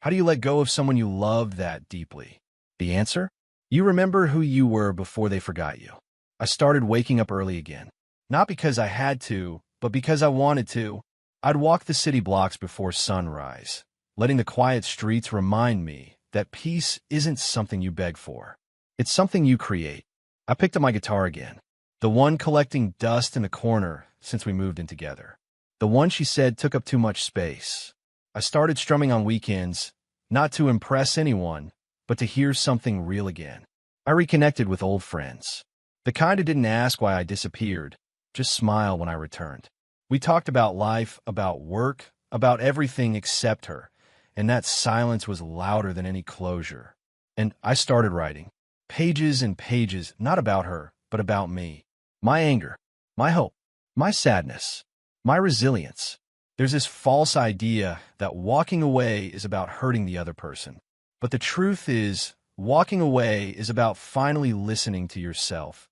how do you let go of someone you love that deeply? The answer? You remember who you were before they forgot you. I started waking up early again. Not because I had to, but because I wanted to. I'd walk the city blocks before sunrise, letting the quiet streets remind me that peace isn't something you beg for. It's something you create. I picked up my guitar again, the one collecting dust in the corner since we moved in together. The one she said took up too much space. I started strumming on weekends, not to impress anyone, but to hear something real again. I reconnected with old friends, the kind who didn't ask why I disappeared, just smile when I returned. We talked about life, about work, about everything except her, and that silence was louder than any closure. And I started writing, pages and pages, not about her, but about me. My anger, my hope, my sadness, my resilience. There's this false idea that walking away is about hurting the other person. But the truth is, walking away is about finally listening to yourself.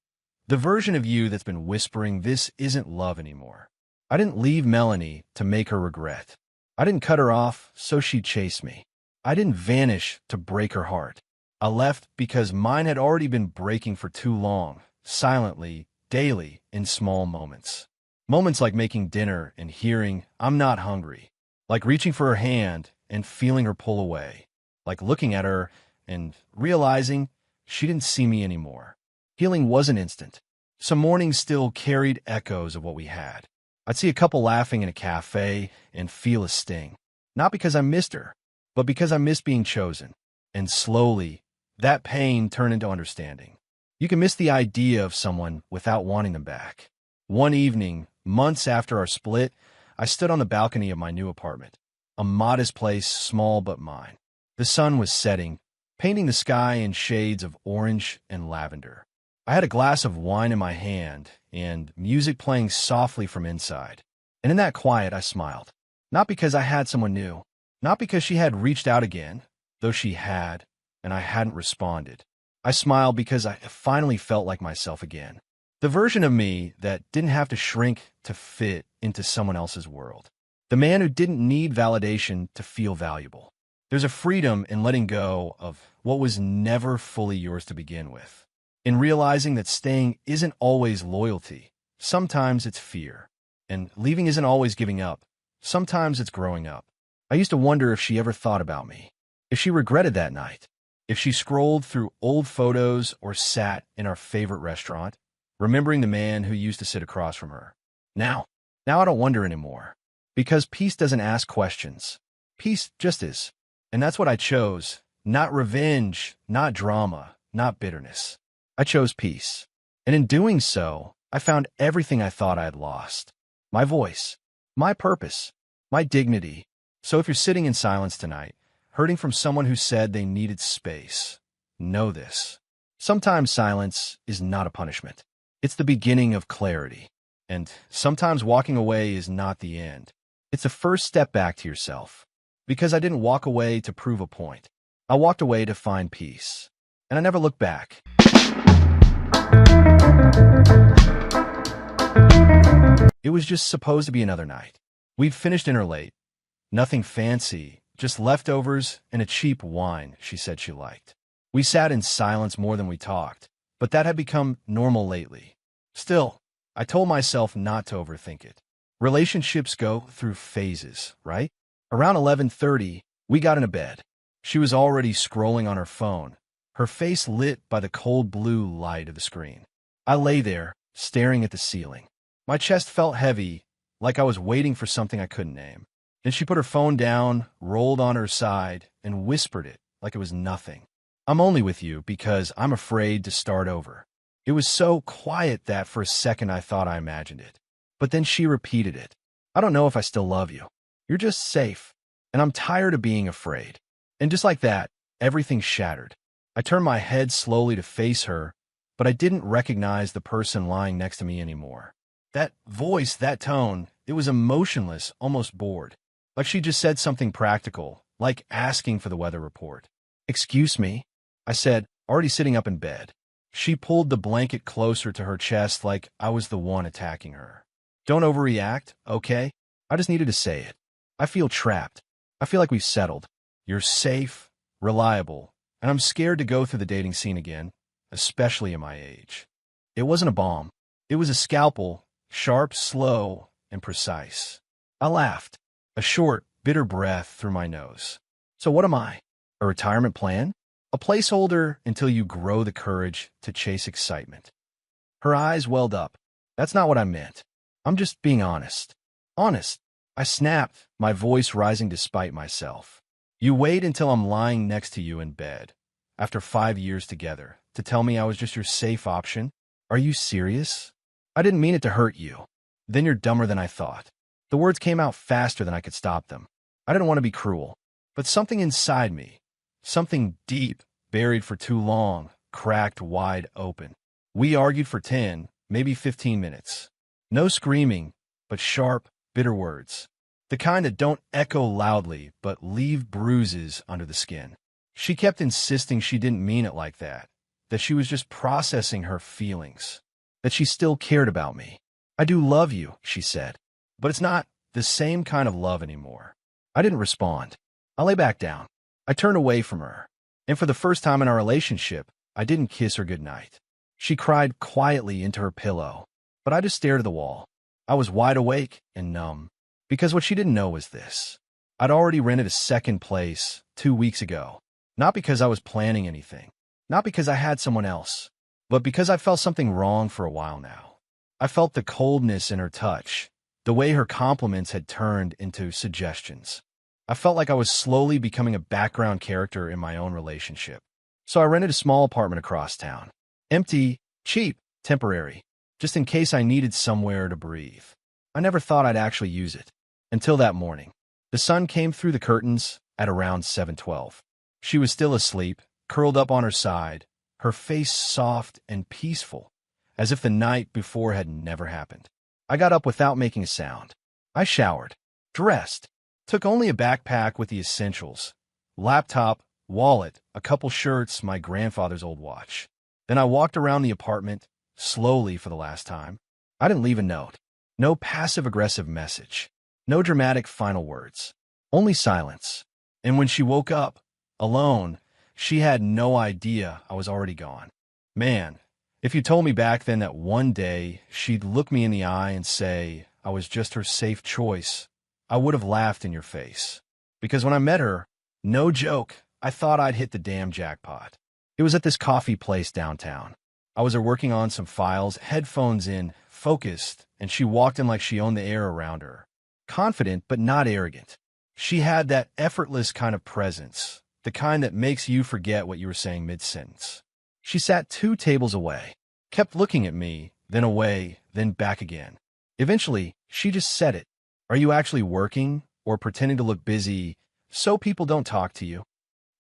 The version of you that's been whispering, this isn't love anymore. I didn't leave Melanie to make her regret. I didn't cut her off so she'd chase me. I didn't vanish to break her heart. I left because mine had already been breaking for too long, silently, daily, in small moments. Moments like making dinner and hearing, I'm not hungry. Like reaching for her hand and feeling her pull away. Like looking at her and realizing she didn't see me anymore. Healing wasn't instant. Some mornings still carried echoes of what we had. I'd see a couple laughing in a cafe and feel a sting. Not because I missed her, but because I missed being chosen. And slowly, that pain turned into understanding. You can miss the idea of someone without wanting them back. One evening, months after our split, I stood on the balcony of my new apartment. A modest place, small but mine. The sun was setting, painting the sky in shades of orange and lavender. I had a glass of wine in my hand and music playing softly from inside. And in that quiet, I smiled. Not because I had someone new. Not because she had reached out again, though she had, and I hadn't responded. I smiled because I finally felt like myself again. The version of me that didn't have to shrink to fit into someone else's world. The man who didn't need validation to feel valuable. There's a freedom in letting go of what was never fully yours to begin with. In realizing that staying isn't always loyalty. Sometimes it's fear. And leaving isn't always giving up. Sometimes it's growing up. I used to wonder if she ever thought about me. If she regretted that night. If she scrolled through old photos or sat in our favorite restaurant, remembering the man who used to sit across from her. Now I don't wonder anymore. Because peace doesn't ask questions. Peace just is. And that's what I chose. Not revenge, not drama, not bitterness. I chose peace. And in doing so, I found everything I thought I had lost. My voice, my purpose, my dignity. So if you're sitting in silence tonight, hurting from someone who said they needed space, know this. Sometimes silence is not a punishment. It's the beginning of clarity. And sometimes walking away is not the end. It's the first step back to yourself. Because I didn't walk away to prove a point. I walked away to find peace. And I never looked back. It was just supposed to be another night. We'd finished dinner late. Nothing fancy, just leftovers and a cheap wine she said she liked. We sat in silence more than we talked, but that had become normal lately. Still, I told myself not to overthink it. Relationships go through phases, right? Around 11:30, we got into bed. She was already scrolling on her phone, her face lit by the cold blue light of the screen. I lay there, staring at the ceiling. My chest felt heavy, like I was waiting for something I couldn't name. Then she put her phone down, rolled on her side, and whispered it like it was nothing. I'm only with you because I'm afraid to start over. It was so quiet that for a second I thought I imagined it. But then she repeated it. I don't know if I still love you. You're just safe. And I'm tired of being afraid. And just like that, everything shattered. I turned my head slowly to face her, but I didn't recognize the person lying next to me anymore. That voice, that tone, it was emotionless, almost bored. Like she just said something practical, like asking for the weather report. Excuse me, I said, already sitting up in bed. She pulled the blanket closer to her chest like I was the one attacking her. Don't overreact, okay? I just needed to say it. I feel trapped. I feel like we've settled. You're safe, reliable, and I'm scared to go through the dating scene again, especially at my age. It wasn't a bomb. It was a scalpel, sharp, slow, and precise. I laughed, a short, bitter breath through my nose. So what am I? A retirement plan? A placeholder until you grow the courage to chase excitement. Her eyes welled up. That's not what I meant. I'm just being honest. Honest. I snapped, my voice rising despite myself. You wait until I'm lying next to you in bed, after 5 years together, to tell me I was just your safe option? Are you serious? I didn't mean it to hurt you. Then you're dumber than I thought. The words came out faster than I could stop them. I didn't want to be cruel, but something inside me, something deep, buried for too long, cracked wide open. We argued for 10, maybe 15 minutes. No screaming, but sharp, bitter words. The kind that don't echo loudly, but leave bruises under the skin. She kept insisting she didn't mean it like that she was just processing her feelings, that she still cared about me. I do love you, she said, but it's not the same kind of love anymore. I didn't respond. I lay back down. I turned away from her. And for the first time in our relationship, I didn't kiss her goodnight. She cried quietly into her pillow, but I just stared at the wall. I was wide awake and numb, because what she didn't know was this. I'd already rented a second place 2 weeks ago, not because I was planning anything, not because I had someone else, but because I felt something wrong for a while now. I felt the coldness in her touch, the way her compliments had turned into suggestions. I felt like I was slowly becoming a background character in my own relationship. So I rented a small apartment across town. Empty, cheap, temporary, just in case I needed somewhere to breathe. I never thought I'd actually use it. Until that morning. The sun came through the curtains at around 7:12. She was still asleep, curled up on her side, her face soft and peaceful, as if the night before had never happened. I got up without making a sound. I showered, dressed, took only a backpack with the essentials, laptop, wallet, a couple shirts, my grandfather's old watch. Then I walked around the apartment, slowly for the last time. I didn't leave a note. No passive-aggressive message. No dramatic final words. Only silence. And when she woke up, alone, she had no idea I was already gone. Man, if you told me back then that one day she'd look me in the eye and say I was just her safe choice, I would have laughed in your face. Because when I met her, no joke, I thought I'd hit the damn jackpot. It was at this coffee place downtown. I was working on some files, headphones in, focused, and she walked in like she owned the air around her. Confident, but not arrogant. She had that effortless kind of presence, the kind that makes you forget what you were saying mid-sentence. She sat 2 tables away, kept looking at me, then away, then back again. Eventually, she just said it. Are you actually working or pretending to look busy so people don't talk to you?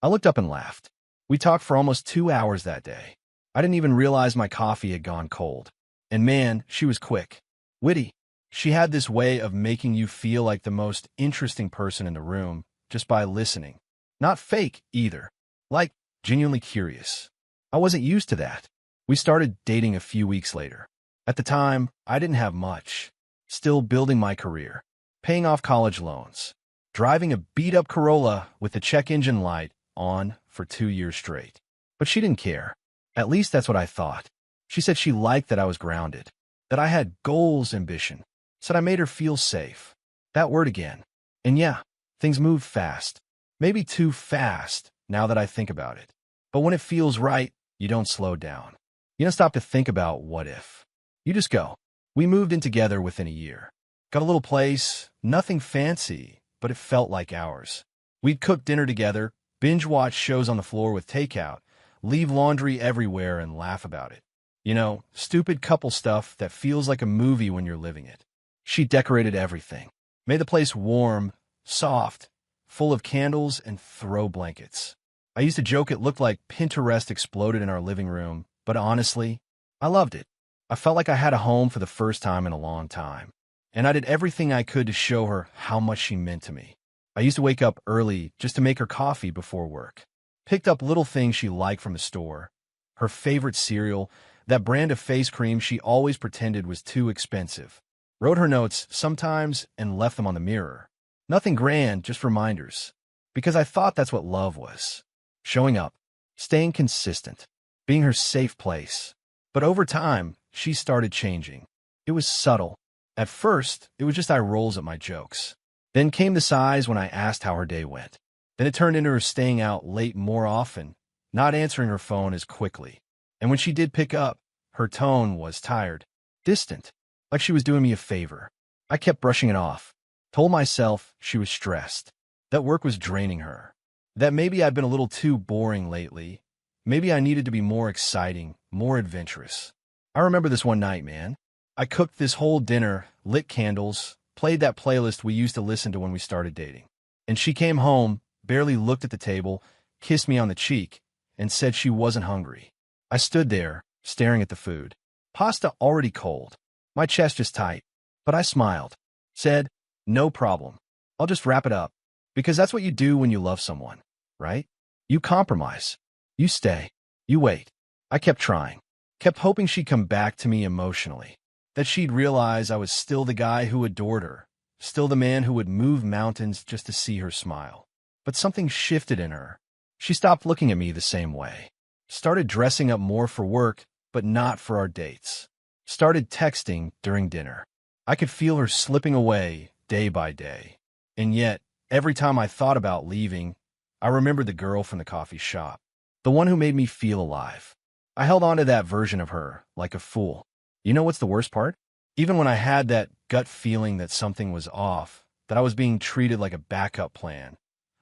I looked up and laughed. We talked for almost 2 hours that day. I didn't even realize my coffee had gone cold. And man, she was quick. Witty. She had this way of making you feel like the most interesting person in the room just by listening. Not fake, either. Like, genuinely curious. I wasn't used to that. We started dating a few weeks later. At the time, I didn't have much. Still building my career. Paying off college loans. Driving a beat-up Corolla with the check engine light on for 2 years straight. But she didn't care. At least that's what I thought. She said she liked that I was grounded. That I had goals, ambition. Said I made her feel safe. That word again. And yeah, things moved fast. Maybe too fast, now that I think about it. But when it feels right, you don't slow down. You don't stop to think about what if. You just go. We moved in together within a year. Got a little place, nothing fancy, but it felt like ours. We'd cook dinner together, binge watch shows on the floor with takeout, leave laundry everywhere and laugh about it. You know, stupid couple stuff that feels like a movie when you're living it. She decorated everything. Made the place warm, soft, full of candles and throw blankets. I used to joke it looked like Pinterest exploded in our living room, but honestly, I loved it. I felt like I had a home for the first time in a long time. And I did everything I could to show her how much she meant to me. I used to wake up early just to make her coffee before work. Picked up little things she liked from the store. Her favorite cereal, that brand of face cream she always pretended was too expensive. Wrote her notes sometimes and left them on the mirror. Nothing grand, just reminders. Because I thought that's what love was. Showing up, staying consistent, being her safe place. But over time, she started changing. It was subtle. At first, it was just eye rolls at my jokes. Then came the sighs when I asked how her day went. Then it turned into her staying out late more often, not answering her phone as quickly. And when she did pick up, her tone was tired, distant, like she was doing me a favor. I kept brushing it off, told myself she was stressed, that work was draining her, that maybe I'd been a little too boring lately. Maybe I needed to be more exciting, more adventurous. I remember this one night, man. I cooked this whole dinner, lit candles, played that playlist we used to listen to when we started dating. And she came home, barely looked at the table, kissed me on the cheek, and said she wasn't hungry. I stood there, staring at the food. Pasta already cold. My chest just tight. But I smiled. Said, no problem. I'll just wrap it up. Because that's what you do when you love someone, right? You compromise. You stay. You wait. I kept trying. Kept hoping she'd come back to me emotionally. That she'd realize I was still the guy who adored her. Still the man who would move mountains just to see her smile. But something shifted in her. She stopped looking at me the same way. Started dressing up more for work, but not for our dates. Started texting during dinner. I could feel her slipping away day by day. And yet, every time I thought about leaving, I remembered the girl from the coffee shop. The one who made me feel alive. I held on to that version of her like a fool. You know what's the worst part? Even when I had that gut feeling that something was off, that I was being treated like a backup plan,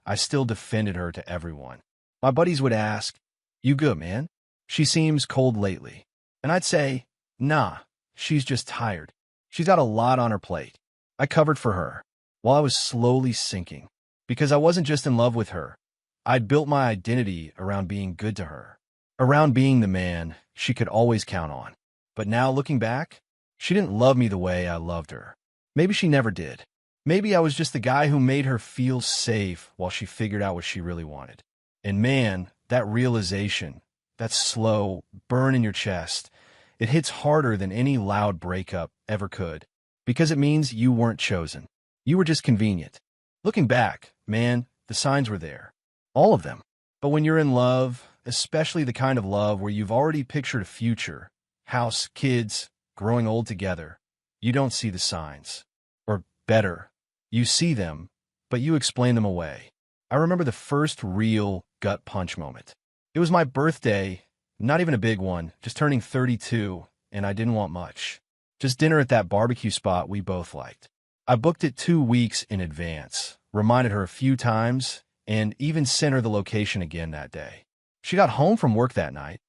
I still defended her to everyone. My buddies would ask, "You good, man? She seems cold lately." And I'd say, "Nah, she's just tired. She's got a lot on her plate." I covered for her, while I was slowly sinking. Because I wasn't just in love with her. I'd built my identity around being good to her. Around being the man she could always count on. But now, looking back, she didn't love me the way I loved her. Maybe she never did. Maybe I was just the guy who made her feel safe while she figured out what she really wanted. And man, that realization, that slow burn in your chest, it hits harder than any loud breakup ever could. Because it means you weren't chosen. You were just convenient. Looking back, man, the signs were there. All of them. But when you're in love, especially the kind of love where you've already pictured a future, house, kids, growing old together, you don't see the signs. Or better, you see them, but you explain them away. I remember the first real gut punch moment. It was my birthday, not even a big one, just turning 32, and I didn't want much. Just dinner at that barbecue spot we both liked. I booked it 2 weeks in advance, reminded her a few times, and even sent her the location again that day. She got home from work that night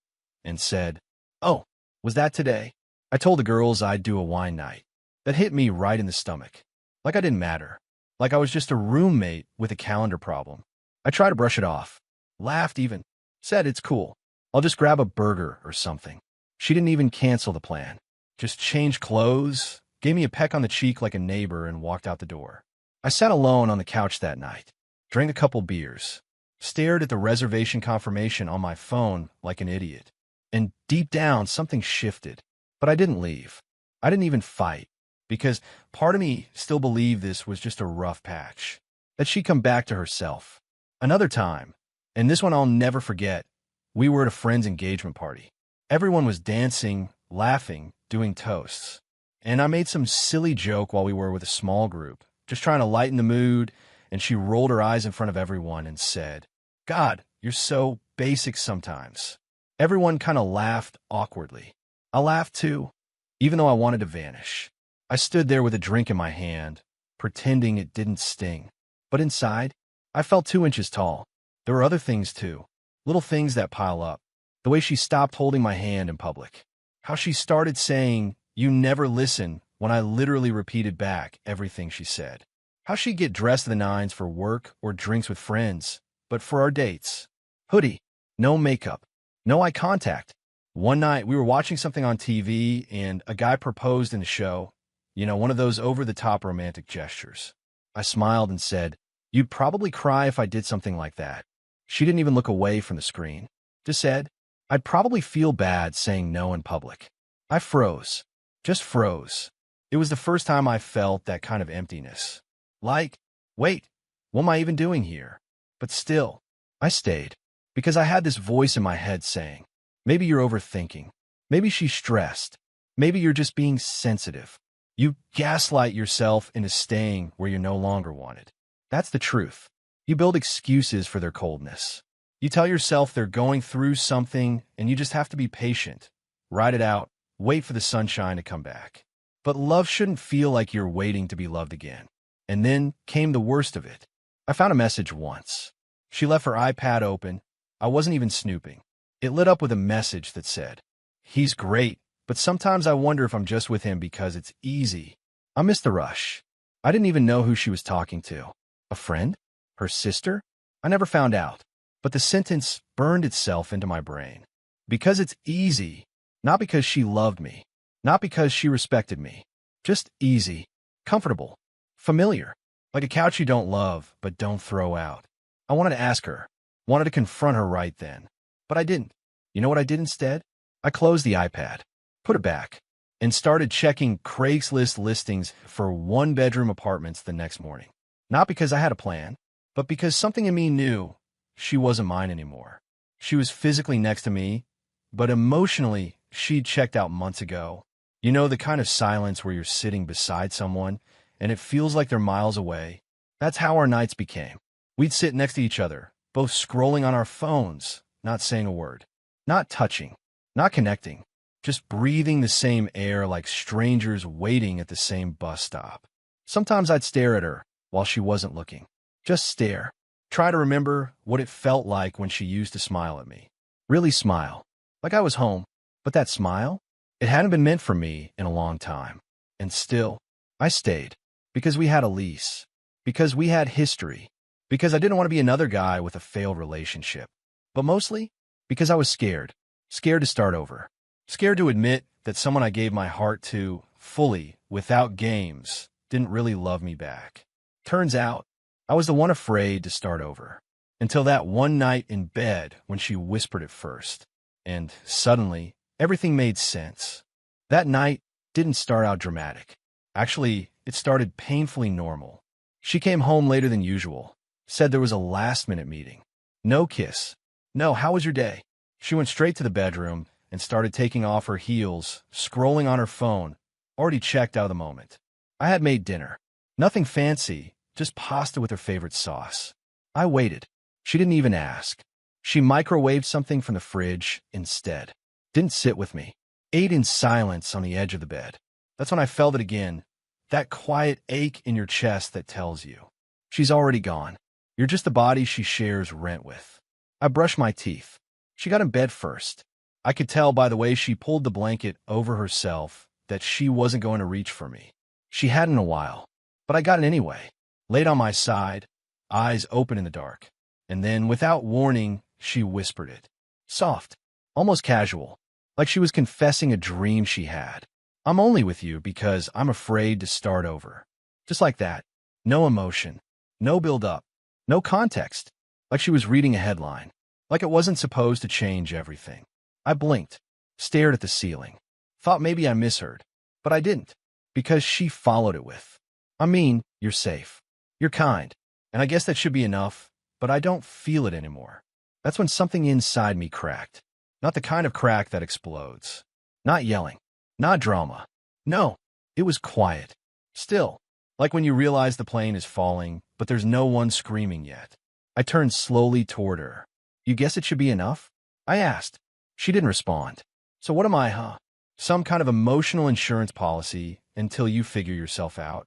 and said, "Oh, was that today?" I told the girls I'd do a wine night. That hit me right in the stomach. Like I didn't matter. Like I was just a roommate with a calendar problem. I tried to brush it off. Laughed even. Said it's cool. I'll just grab a burger or something. She didn't even cancel the plan. Just changed clothes, gave me a peck on the cheek like a neighbor, and walked out the door. I sat alone on the couch that night, drank a couple beers, stared at the reservation confirmation on my phone like an idiot. And deep down, something shifted. But I didn't leave. I didn't even fight. Because part of me still believed this was just a rough patch. That she'd come back to herself. Another time, and this one I'll never forget, we were at a friend's engagement party. Everyone was dancing, laughing, doing toasts. And I made some silly joke while we were with a small group, just trying to lighten the mood, and she rolled her eyes in front of everyone and said, "God, you're so basic sometimes. Everyone kind of laughed awkwardly. I laughed too, even though I wanted to vanish. I stood there with a drink in my hand, pretending it didn't sting. But inside, I felt 2 inches tall. There were other things too, little things that pile up. The way she stopped holding my hand in public. How she started saying, "You never listen," when I literally repeated back everything she said. How she'd get dressed to the nines for work or drinks with friends, but for our dates. Hoodie, no makeup, no eye contact. One night, we were watching something on TV, and a guy proposed in the show. One of those over-the-top romantic gestures. I smiled and said, "You'd probably cry if I did something like that." She didn't even look away from the screen. Just said, "I'd probably feel bad saying no in public." I froze. Just froze. It was the first time I felt that kind of emptiness. Like, wait, what am I even doing here? But still, I stayed. Because I had this voice in my head saying, maybe you're overthinking. Maybe she's stressed. Maybe you're just being sensitive. You gaslight yourself into staying where you're no longer wanted. That's the truth. You build excuses for their coldness. You tell yourself they're going through something and you just have to be patient. Ride it out. Wait for the sunshine to come back. But love shouldn't feel like you're waiting to be loved again. And then came the worst of it. I found a message once. She left her iPad open. I wasn't even snooping. It lit up with a message that said, "He's great, but sometimes I wonder if I'm just with him because it's easy." I missed the rush. I didn't even know who she was talking to. A friend? Her sister? I never found out. But the sentence burned itself into my brain. Because it's easy. Not because she loved me. Not because she respected me. Just easy. Comfortable. Familiar. Like a couch you don't love, but don't throw out. I wanted to ask her. Wanted to confront her right then. But I didn't. You know what I did instead? I closed the iPad. Put it back. And started checking Craigslist listings for one-bedroom apartments the next morning. Not because I had a plan, but because something in me knew she wasn't mine anymore. She was physically next to me, but emotionally, she'd checked out months ago. You know, the kind of silence where you're sitting beside someone, and it feels like they're miles away. That's how our nights became. We'd sit next to each other, both scrolling on our phones, not saying a word, not touching, not connecting, just breathing the same air like strangers waiting at the same bus stop. Sometimes I'd stare at her while she wasn't looking. Just stare. Try to remember what it felt like when she used to smile at me. Really smile. Like I was home. But that smile? It hadn't been meant for me in a long time. And still, I stayed. Because we had a lease. Because we had history. Because I didn't want to be another guy with a failed relationship. But mostly, because I was scared. Scared to start over. Scared to admit that someone I gave my heart to, fully, without games, didn't really love me back. Turns out, I was the one afraid to start over. Until that one night in bed when she whispered it first. And suddenly, everything made sense. That night didn't start out dramatic. Actually, it started painfully normal. She came home later than usual. Said there was a last-minute meeting. No kiss. No, how was your day? She went straight to the bedroom and started taking off her heels, scrolling on her phone, already checked out of the moment. I had made dinner. Nothing fancy, just pasta with her favorite sauce. I waited. She didn't even ask. She microwaved something from the fridge instead. Didn't sit with me. Ate in silence on the edge of the bed. That's when I felt it again. That quiet ache in your chest that tells you. She's already gone. You're just the body she shares rent with. I brushed my teeth. She got in bed first. I could tell by the way she pulled the blanket over herself that she wasn't going to reach for me. She hadn't in a while. But I got it anyway. Laid on my side, eyes open in the dark. And then, without warning, she whispered it. Soft. Almost casual. Like she was confessing a dream she had. I'm only with you because I'm afraid to start over. Just like that. No emotion. No build-up. No context. Like she was reading a headline. Like it wasn't supposed to change everything. I blinked. Stared at the ceiling. Thought maybe I misheard. But I didn't. Because she followed it with, I mean, you're safe. You're kind. And I guess that should be enough, but I don't feel it anymore. That's when something inside me cracked. Not the kind of crack that explodes. Not yelling. Not drama. No, it was quiet. Still. Like when you realize the plane is falling, but there's no one screaming yet. I turned slowly toward her. You guess it should be enough? I asked. She didn't respond. So what am I, huh? Some kind of emotional insurance policy until you figure yourself out.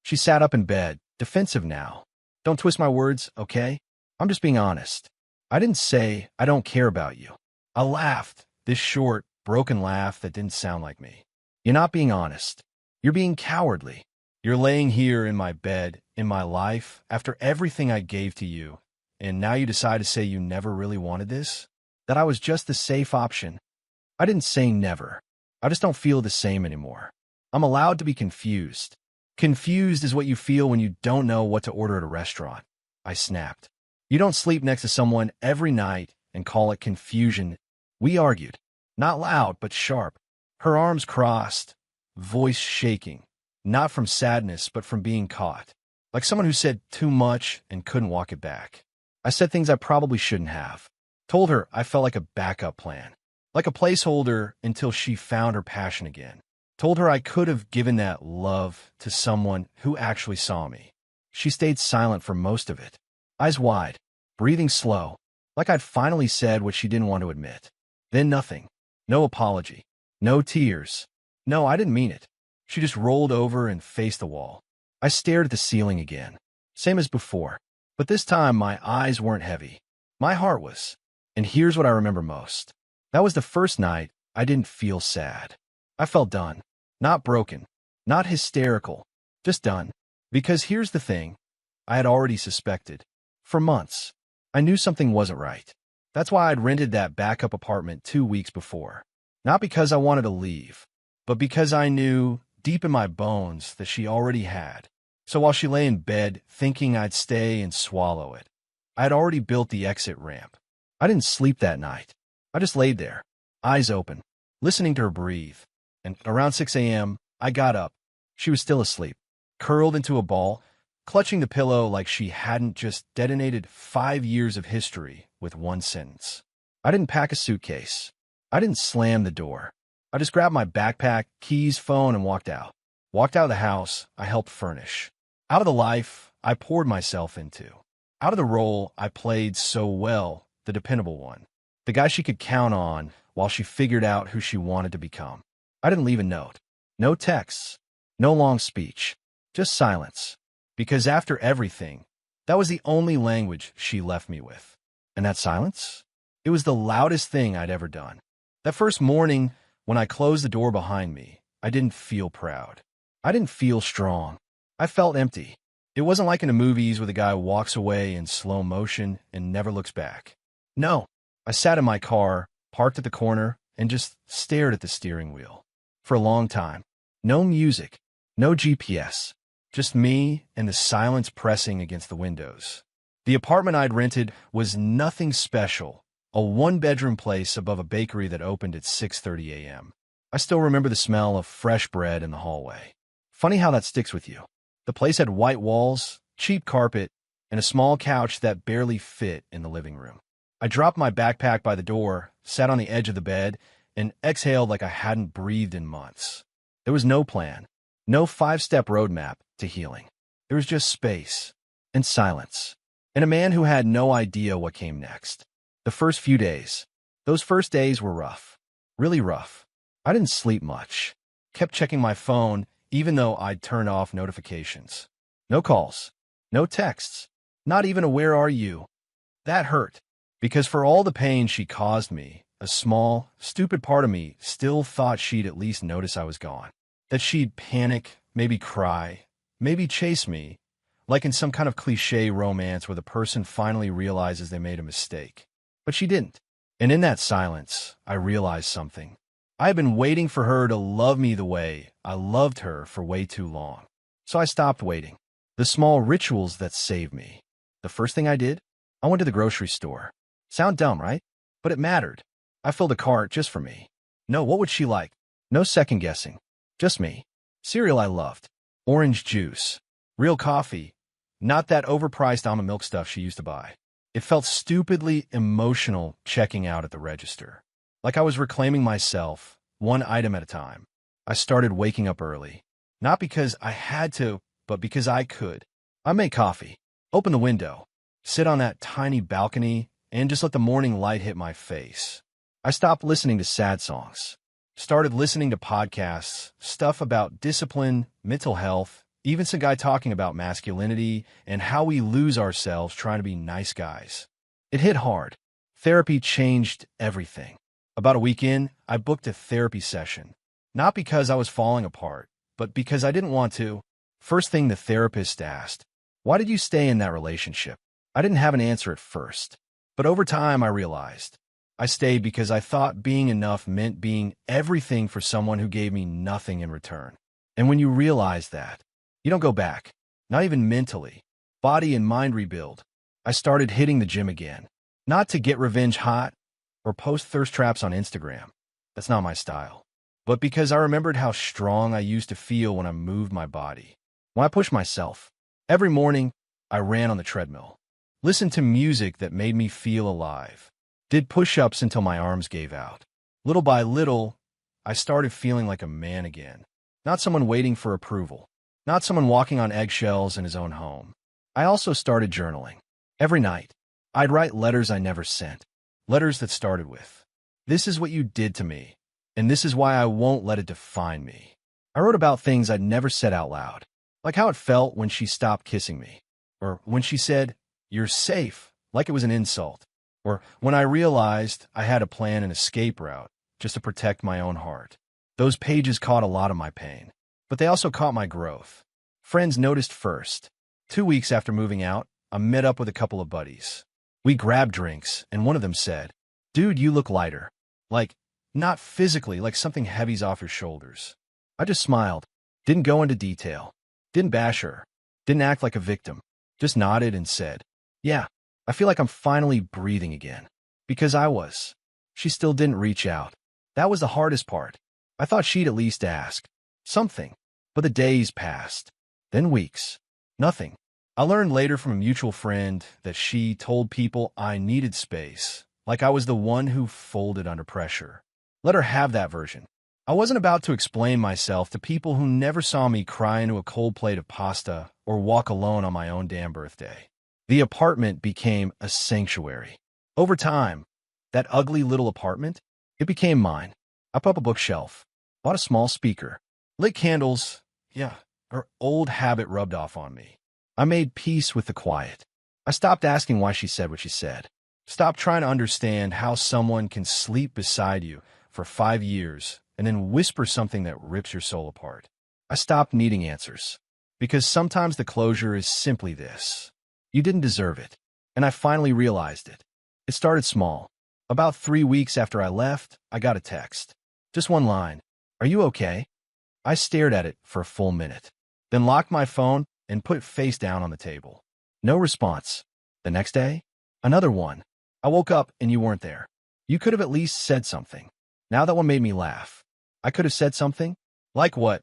She sat up in bed, defensive now. Don't twist my words, okay? I'm just being honest. I didn't say I don't care about you. I laughed, this short, broken laugh that didn't sound like me. You're not being honest. You're being cowardly. You're laying here in my bed, in my life, after everything I gave to you, and now you decide to say you never really wanted this? That I was just the safe option? I didn't say never. I just don't feel the same anymore. I'm allowed to be confused. Confused is what you feel when you don't know what to order at a restaurant. I snapped. You don't sleep next to someone every night and call it confusion. We argued. Not loud, but sharp. Her arms crossed, voice shaking. Not from sadness, but from being caught. Like someone who said too much and couldn't walk it back. I said things I probably shouldn't have. Told her I felt like a backup plan. Like a placeholder until she found her passion again. Told her I could have given that love to someone who actually saw me. She stayed silent for most of it. Eyes wide, breathing slow, like I'd finally said what she didn't want to admit. Then nothing. No apology. No tears. No, I didn't mean it. She just rolled over and faced the wall. I stared at the ceiling again. Same as before. But this time my eyes weren't heavy. My heart was. And here's what I remember most. That was the first night I didn't feel sad. I felt done. Not broken. Not hysterical. Just done. Because here's the thing. I had already suspected. For months. I knew something wasn't right. That's why I'd rented that backup apartment 2 weeks before. Not because I wanted to leave, but because I knew, deep in my bones, that she already had. So while she lay in bed, thinking I'd stay and swallow it, I had already built the exit ramp. I didn't sleep that night. I just laid there, eyes open, listening to her breathe. And around 6 a.m., I got up. She was still asleep, curled into a ball, clutching the pillow like she hadn't just detonated 5 years of history with one sentence. I didn't pack a suitcase. I didn't slam the door. I just grabbed my backpack, keys, phone, and walked out. Walked out of the house I helped furnish. Out of the life I poured myself into. Out of the role I played so well, the dependable one. The guy she could count on while she figured out who she wanted to become. I didn't leave a note. No texts. No long speech. Just silence. Because after everything, that was the only language she left me with. And that silence? It was the loudest thing I'd ever done. That first morning, when I closed the door behind me, I didn't feel proud. I didn't feel strong. I felt empty. It wasn't like in the movies where the guy walks away in slow motion and never looks back. No, I sat in my car, parked at the corner, and just stared at the steering wheel. For a long time. No music, no GPS, just me and the silence pressing against the windows. The apartment I'd rented was nothing special, a one-bedroom place above a bakery that opened at 6:30 a.m. I still remember the smell of fresh bread in the hallway. Funny how that sticks with you. The place had white walls, cheap carpet, and a small couch that barely fit in the living room. I dropped my backpack by the door, sat on the edge of the bed, and exhaled like I hadn't breathed in months. There was no plan, no 5-step roadmap to healing. There was just space and silence, and a man who had no idea what came next. The first few days, those first days were rough, really rough. I didn't sleep much, kept checking my phone even though I'd turned off notifications. No calls, no texts, not even a "where are you?" That hurt, because for all the pain she caused me, a small, stupid part of me still thought she'd at least notice I was gone. That she'd panic, maybe cry, maybe chase me, like in some kind of cliché romance where the person finally realizes they made a mistake. But she didn't. And in that silence, I realized something. I had been waiting for her to love me the way I loved her for way too long. So I stopped waiting. The small rituals that saved me. The first thing I did, I went to the grocery store. Sound dumb, right? But it mattered. I filled a cart just for me. No, what would she like? No second guessing. Just me. Cereal I loved. Orange juice. Real coffee. Not that overpriced almond milk stuff she used to buy. It felt stupidly emotional checking out at the register. Like I was reclaiming myself, one item at a time. I started waking up early. Not because I had to, but because I could. I make coffee. Open the window. Sit on that tiny balcony and just let the morning light hit my face. I stopped listening to sad songs, started listening to podcasts, stuff about discipline, mental health, even some guy talking about masculinity and how we lose ourselves trying to be nice guys. It hit hard. Therapy changed everything. About a week in, I booked a therapy session. Not because I was falling apart, but because I didn't want to. First thing the therapist asked, "Why did you stay in that relationship?" I didn't have an answer at first, but over time I realized. I stayed because I thought being enough meant being everything for someone who gave me nothing in return. And when you realize that, you don't go back, not even mentally. Body and mind rebuild. I started hitting the gym again. Not to get revenge hot or post thirst traps on Instagram. That's not my style. But because I remembered how strong I used to feel when I moved my body. When I pushed myself. Every morning, I ran on the treadmill. Listened to music that made me feel alive. Did push-ups until my arms gave out. Little by little, I started feeling like a man again. Not someone waiting for approval. Not someone walking on eggshells in his own home. I also started journaling. Every night, I'd write letters I never sent. Letters that started with, "This is what you did to me, and this is why I won't let it define me." I wrote about things I'd never said out loud, like how it felt when she stopped kissing me, or when she said, "You're safe," like it was an insult. Or when I realized I had to plan an escape route just to protect my own heart. Those pages caught a lot of my pain, but they also caught my growth. Friends noticed first. 2 weeks after moving out, I met up with a couple of buddies. We grabbed drinks, and one of them said, "Dude, you look lighter." Like, not physically, like something heavy's off your shoulders. I just smiled, didn't go into detail, didn't bash her, didn't act like a victim, just nodded and said, "Yeah, I feel like I'm finally breathing again." Because I was. She still didn't reach out. That was the hardest part. I thought she'd at least ask. Something. But the days passed. Then weeks. Nothing. I learned later from a mutual friend that she told people I needed space, like I was the one who folded under pressure. Let her have that version. I wasn't about to explain myself to people who never saw me cry into a cold plate of pasta or walk alone on my own damn birthday. The apartment became a sanctuary. Over time, that ugly little apartment, it became mine. I put up a bookshelf, bought a small speaker, lit candles. Yeah, her old habit rubbed off on me. I made peace with the quiet. I stopped asking why she said what she said. Stopped trying to understand how someone can sleep beside you for 5 years and then whisper something that rips your soul apart. I stopped needing answers. Because sometimes the closure is simply this. You didn't deserve it. And I finally realized it. It started small. About 3 weeks after I left, I got a text. Just one line. "Are you okay?" I stared at it for a full minute, then locked my phone and put it face down on the table. No response. The next day, another one. "I woke up and you weren't there. You could have at least said something." Now that one made me laugh. I could have said something? Like what?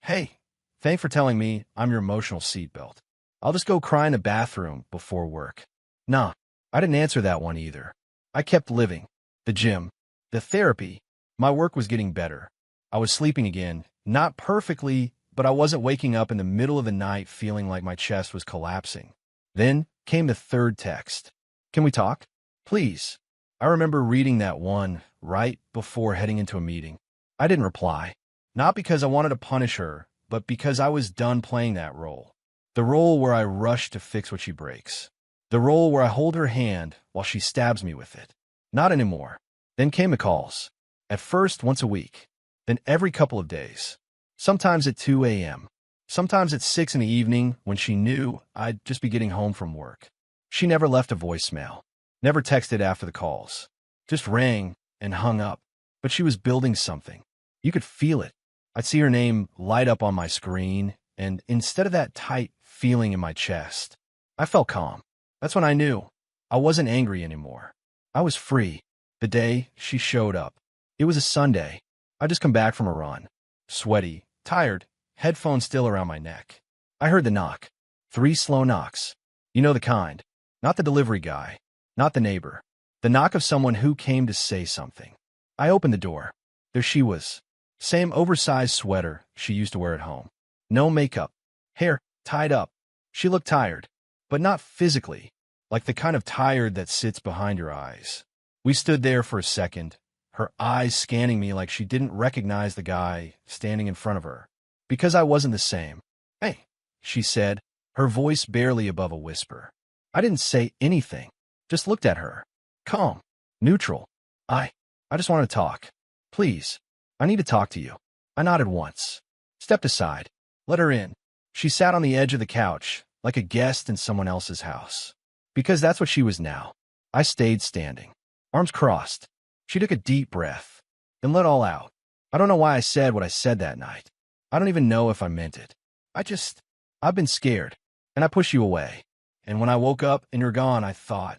"Hey, thanks for telling me I'm your emotional seatbelt. I'll just go cry in the bathroom before work." Nah, I didn't answer that one either. I kept living. The gym, the therapy. My work was getting better. I was sleeping again, not perfectly, but I wasn't waking up in the middle of the night feeling like my chest was collapsing. Then came the third text. "Can we talk? Please." I remember reading that one right before heading into a meeting. I didn't reply. Not because I wanted to punish her, but because I was done playing that role. The role where I rush to fix what she breaks. The role where I hold her hand while she stabs me with it. Not anymore. Then came the calls. At first, once a week. Then every couple of days. Sometimes at 2 a.m. Sometimes at 6 in the evening when she knew I'd just be getting home from work. She never left a voicemail. Never texted after the calls. Just rang and hung up. But she was building something. You could feel it. I'd see her name light up on my screen, and instead of that tight feeling in my chest, I felt calm. That's when I knew. I wasn't angry anymore. I was free. The day she showed up. It was a Sunday. I'd just come back from a run. Sweaty, tired, headphones still around my neck. I heard the knock. 3 slow knocks. You know the kind. Not the delivery guy. Not the neighbor. The knock of someone who came to say something. I opened the door. There she was. Same oversized sweater she used to wear at home. No makeup. Hair tied up. She looked tired. But not physically. like the kind of tired that sits behind your eyes. We stood there for a second, her eyes scanning me like she didn't recognize the guy standing in front of her. Because I wasn't the same. "Hey," she said, her voice barely above a whisper. I didn't say anything, just looked at her. Calm, neutral. I just want to talk. Please, I need to talk to you. I nodded once, stepped aside, let her in. She sat on the edge of the couch, like a guest in someone else's house. Because that's what she was now. I stayed standing, arms crossed. She took a deep breath, then let all out. I don't know why I said what I said that night. I don't even know if I meant it. I've been scared, and I pushed you away. And when I woke up and you're gone, I thought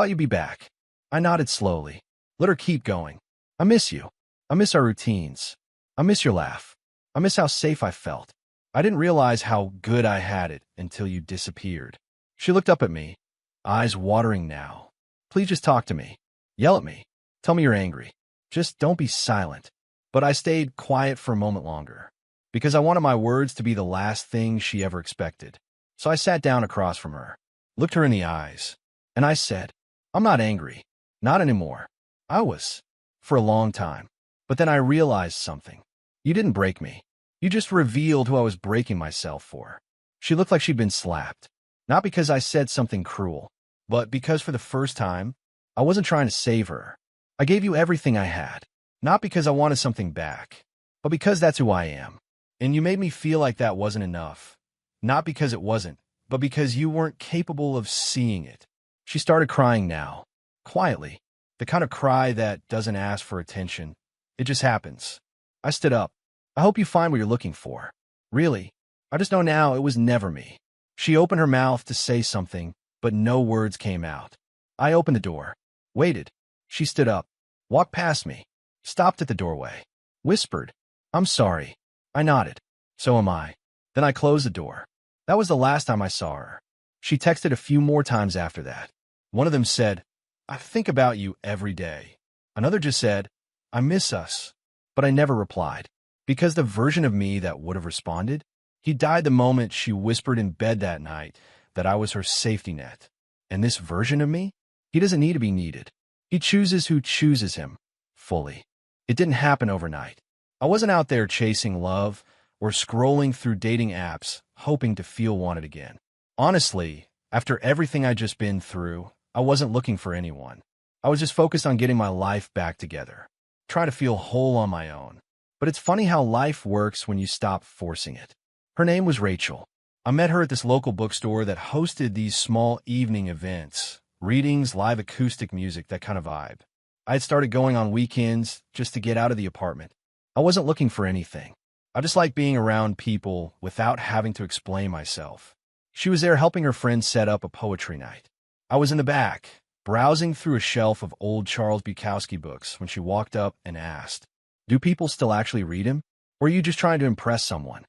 you'd be back. I nodded slowly, let her keep going. I miss you. I miss our routines. I miss your laugh. I miss how safe I felt. I didn't realize how good I had it until you disappeared. She looked up at me, eyes watering now. Please just talk to me. Yell at me. Tell me you're angry. Just don't be silent. But I stayed quiet for a moment longer, because I wanted my words to be the last thing she ever expected. So I sat down across from her, looked her in the eyes, and I said, I'm not angry. Not anymore. I was, for a long time. But then I realized something. You didn't break me. You just revealed who I was breaking myself for. She looked like she'd been slapped. Not because I said something cruel, but because for the first time, I wasn't trying to save her. I gave you everything I had. Not because I wanted something back, but because that's who I am. And you made me feel like that wasn't enough. Not because it wasn't, but because you weren't capable of seeing it. She started crying now, quietly, the kind of cry that doesn't ask for attention. It just happens. I stood up. I hope you find what you're looking for. Really, I just know now it was never me. She opened her mouth to say something, but no words came out. I opened the door, waited. She stood up, walked past me, stopped at the doorway, whispered, I'm sorry. I nodded. So am I. Then I closed the door. That was the last time I saw her. She texted a few more times after that. One of them said, I think about you every day. Another just said, I miss us. But I never replied. Because the version of me that would have responded, he died the moment she whispered in bed that night that I was her safety net. And this version of me, he doesn't need to be needed. He chooses who chooses him, fully. It didn't happen overnight. I wasn't out there chasing love or scrolling through dating apps, hoping to feel wanted again. Honestly, after everything I'd just been through, I wasn't looking for anyone. I was just focused on getting my life back together, trying to feel whole on my own. But it's funny how life works when you stop forcing it. Her name was Rachel. I met her at this local bookstore that hosted these small evening events, readings, live acoustic music, that kind of vibe. I had started going on weekends just to get out of the apartment. I wasn't looking for anything. I just liked being around people without having to explain myself. She was there helping her friends set up a poetry night. I was in the back, browsing through a shelf of old Charles Bukowski books when she walked up and asked, Do people still actually read him? Or are you just trying to impress someone?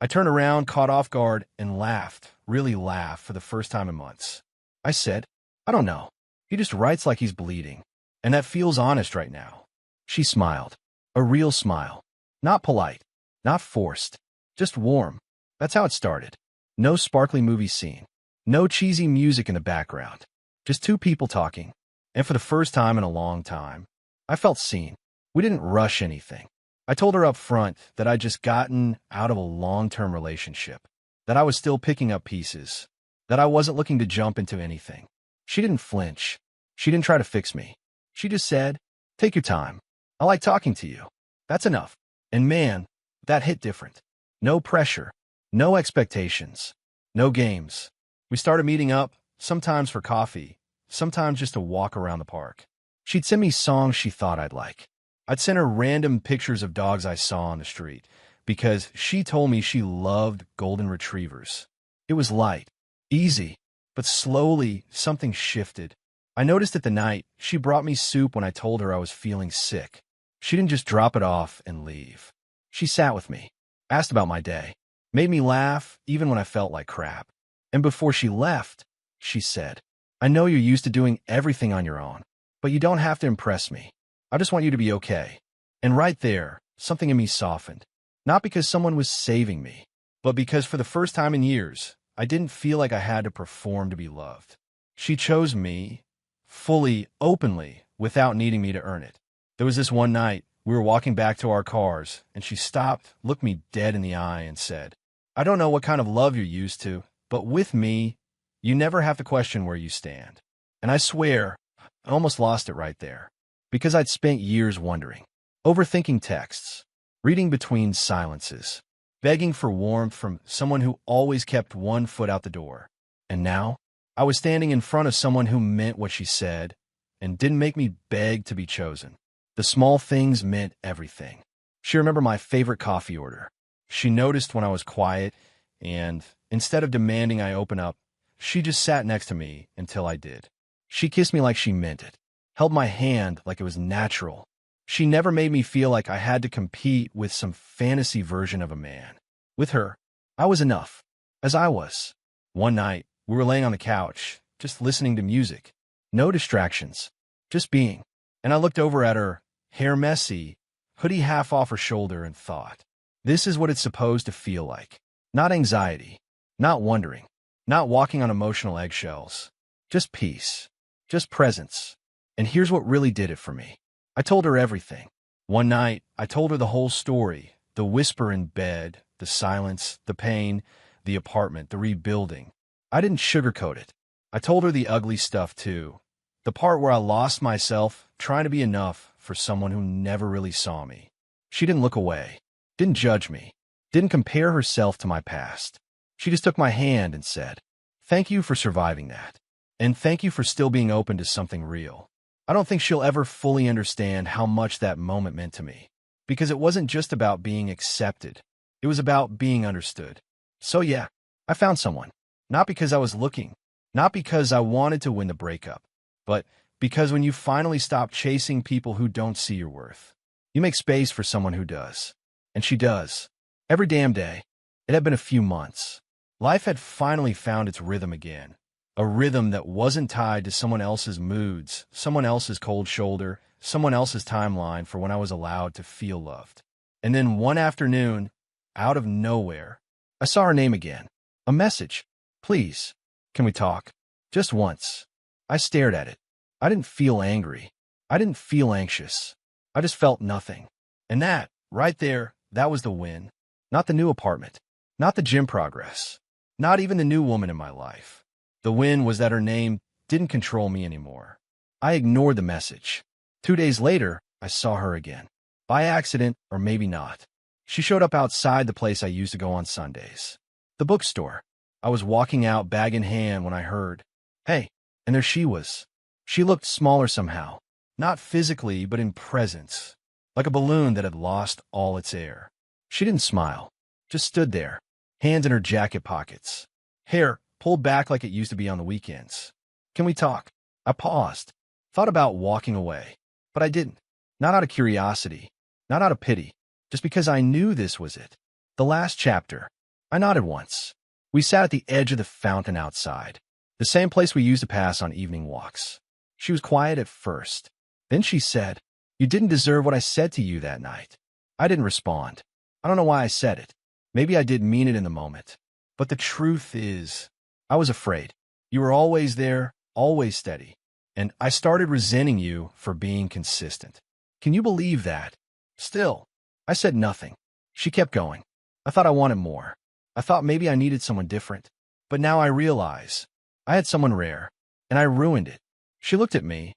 I turned around, caught off guard, and laughed, really laughed for the first time in months. I said, I don't know. He just writes like he's bleeding. And that feels honest right now. She smiled. A real smile. Not polite. Not forced. Just warm. That's how it started. No sparkly movie scene. No cheesy music in the background. Just two people talking. And for the first time in a long time, I felt seen. We didn't rush anything. I told her up front that I'd just gotten out of a long-term relationship, that I was still picking up pieces, that I wasn't looking to jump into anything. She didn't flinch. She didn't try to fix me. She just said, Take your time. I like talking to you. That's enough. And man, that hit different. No pressure. No expectations. No games. We started meeting up, sometimes for coffee, sometimes just to walk around the park. She'd send me songs she thought I'd like. I'd send her random pictures of dogs I saw on the street, because she told me she loved golden retrievers. It was light, easy, but slowly something shifted. I noticed at the night she brought me soup when I told her I was feeling sick. She didn't just drop it off and leave. She sat with me, asked about my day, made me laugh even when I felt like crap. And before she left, she said, I know you're used to doing everything on your own, but you don't have to impress me. I just want you to be okay. And right there, something in me softened. Not because someone was saving me, but because for the first time in years, I didn't feel like I had to perform to be loved. She chose me, fully, openly, without needing me to earn it. There was this one night, we were walking back to our cars, and she stopped, looked me dead in the eye, and said, "I don't know what kind of love you're used to, but with me, you never have to question where you stand." And I swear, I almost lost it right there, because I'd spent years wondering, overthinking texts, reading between silences, begging for warmth from someone who always kept one foot out the door. And now, I was standing in front of someone who meant what she said and didn't make me beg to be chosen. The small things meant everything. She remembered my favorite coffee order. She noticed when I was quiet, and instead of demanding I open up, she just sat next to me until I did. She kissed me like she meant it, held my hand like it was natural. She never made me feel like I had to compete with some fantasy version of a man. With her, I was enough, as I was. One night, we were laying on the couch, just listening to music. No distractions, just being. And I looked over at her, hair messy, hoodie half off her shoulder, and thought, this is what it's supposed to feel like. Not anxiety, not wondering, not walking on emotional eggshells. Just peace, just presence. And here's what really did it for me. I told her everything. One night, I told her the whole story, the whisper in bed, the silence, the pain, the apartment, the rebuilding. I didn't sugarcoat it. I told her the ugly stuff too, the part where I lost myself trying to be enough for someone who never really saw me. She didn't look away, didn't judge me, didn't compare herself to my past. She just took my hand and said, "Thank you for surviving that. And thank you for still being open to something real." I don't think she'll ever fully understand how much that moment meant to me, because it wasn't just about being accepted. It was about being understood. So yeah, I found someone. Not because I was looking, not because I wanted to win the breakup, but because when you finally stop chasing people who don't see your worth, you make space for someone who does. And she does. Every damn day. It had been a few months. Life had finally found its rhythm again. A rhythm that wasn't tied to someone else's moods, someone else's cold shoulder, someone else's timeline for when I was allowed to feel loved. And then one afternoon, out of nowhere, I saw her name again. A message. "Please, can we talk?" Just once. I stared at it. I didn't feel angry. I didn't feel anxious. I just felt nothing. And that, right there, that was the win. Not the new apartment. Not the gym progress. Not even the new woman in my life. The win was that her name didn't control me anymore. I ignored the message. 2 days later, I saw her again. By accident, or maybe not. She showed up outside the place I used to go on Sundays. The bookstore. I was walking out, bag in hand, when I heard, "Hey," and there she was. She looked smaller somehow. Not physically, but in presence. Like a balloon that had lost all its air. She didn't smile. Just stood there, hands in her jacket pockets. Hair pulled back like it used to be on the weekends. "Can we talk?" I paused, thought about walking away, but I didn't. Not out of curiosity, not out of pity, just because I knew this was it. The last chapter. I nodded once. We sat at the edge of the fountain outside, the same place we used to pass on evening walks. She was quiet at first. Then she said, "You didn't deserve what I said to you that night." I didn't respond. I don't know why I said it. Maybe I did mean it in the moment. But the truth is, I was afraid. You were always there, always steady. And I started resenting you for being consistent. Can you believe that? Still, I said nothing. She kept going. I thought I wanted more. I thought maybe I needed someone different. But now I realize I had someone rare, and I ruined it. She looked at me,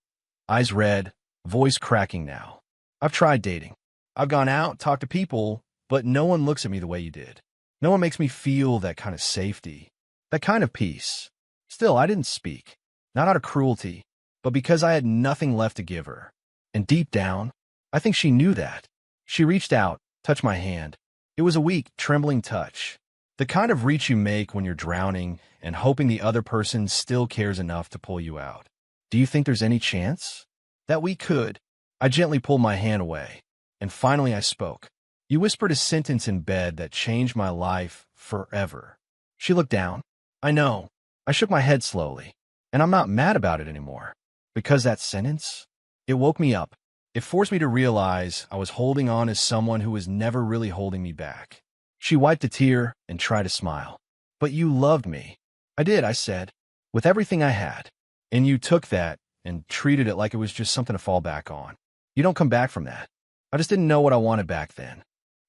eyes red, voice cracking now. "I've tried dating. I've gone out, talked to people, but no one looks at me the way you did. No one makes me feel that kind of safety, that kind of peace." Still, I didn't speak. Not out of cruelty, but because I had nothing left to give her. And deep down, I think she knew that. She reached out, touched my hand. It was a weak, trembling touch. The kind of reach you make when you're drowning and hoping the other person still cares enough to pull you out. "Do you think there's any chance that we could?" I gently pulled my hand away, and finally I spoke. "You whispered a sentence in bed that changed my life forever." She looked down. "I know." I shook my head slowly, and I'm not mad about it anymore. Because that sentence, it woke me up. It forced me to realize I was holding on as someone who was never really holding me back. She wiped a tear and tried to smile. "But you loved me." "I did," I said, "with everything I had." And you took that and treated it like it was just something to fall back on. You don't come back from that. I just didn't know what I wanted back then.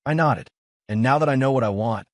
I nodded. And now that I know what I want,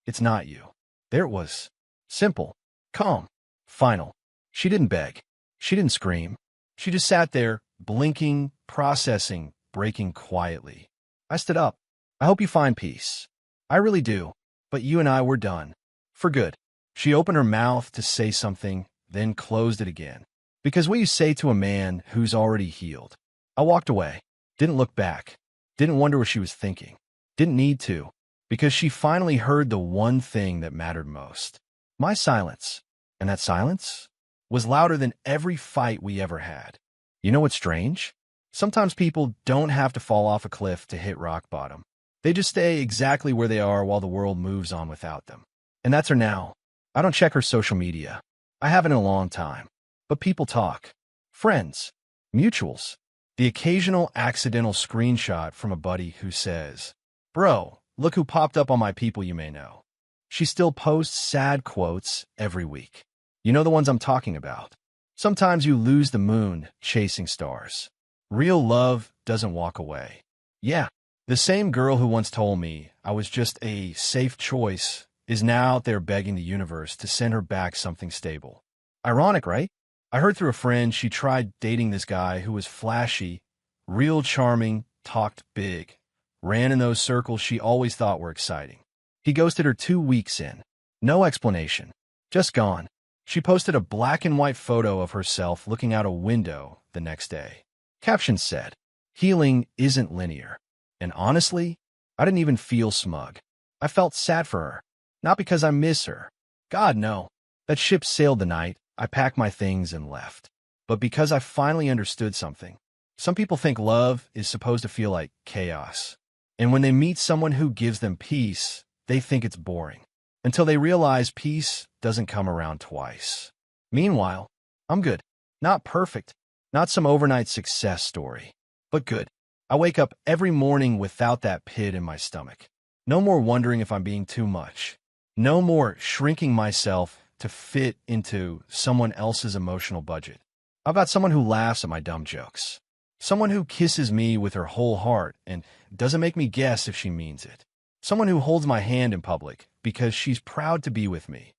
it's not you. There it was. Simple. Calm. Final. She didn't beg. She didn't scream. She just sat there, blinking, processing, breaking quietly. I stood up. I hope you find peace. I really do. But you and I were done. For good. She opened her mouth to say something, then closed it again. Because what you say to a man who's already healed. I walked away. Didn't look back. Didn't wonder what she was thinking. Didn't need to. Because she finally heard the one thing that mattered most. My silence. And that silence was louder than every fight we ever had. You know what's strange? Sometimes people don't have to fall off a cliff to hit rock bottom. They just stay exactly where they are while the world moves on without them. And that's her now. I don't check her social media. I haven't in a long time. But people talk. Friends. Mutuals. The occasional accidental screenshot from a buddy who says, "Bro, look who popped up on my people you may know." She still posts sad quotes every week. You know the ones I'm talking about. Sometimes you lose the moon chasing stars. Real love doesn't walk away. Yeah, the same girl who once told me I was just a safe choice is now out there begging the universe to send her back something stable. Ironic, right? I heard through a friend she tried dating this guy who was flashy, real charming, talked big, ran in those circles she always thought were exciting. He ghosted her 2 weeks in. No explanation. Just gone. She posted a black and white photo of herself looking out a window the next day. Caption said, "Healing isn't linear." And honestly, I didn't even feel smug. I felt sad for her. Not because I miss her. God, no. That ship sailed the night. I packed my things and left. But because I finally understood something. Some people think love is supposed to feel like chaos. And when they meet someone who gives them peace, they think it's boring. Until they realize peace doesn't come around twice. Meanwhile, I'm good. Not perfect. Not some overnight success story. But good. I wake up every morning without that pit in my stomach. No more wondering if I'm being too much. No more shrinking myself to fit into someone else's emotional budget. I've got someone who laughs at my dumb jokes. Someone who kisses me with her whole heart and doesn't make me guess if she means it. Someone who holds my hand in public because she's proud to be with me,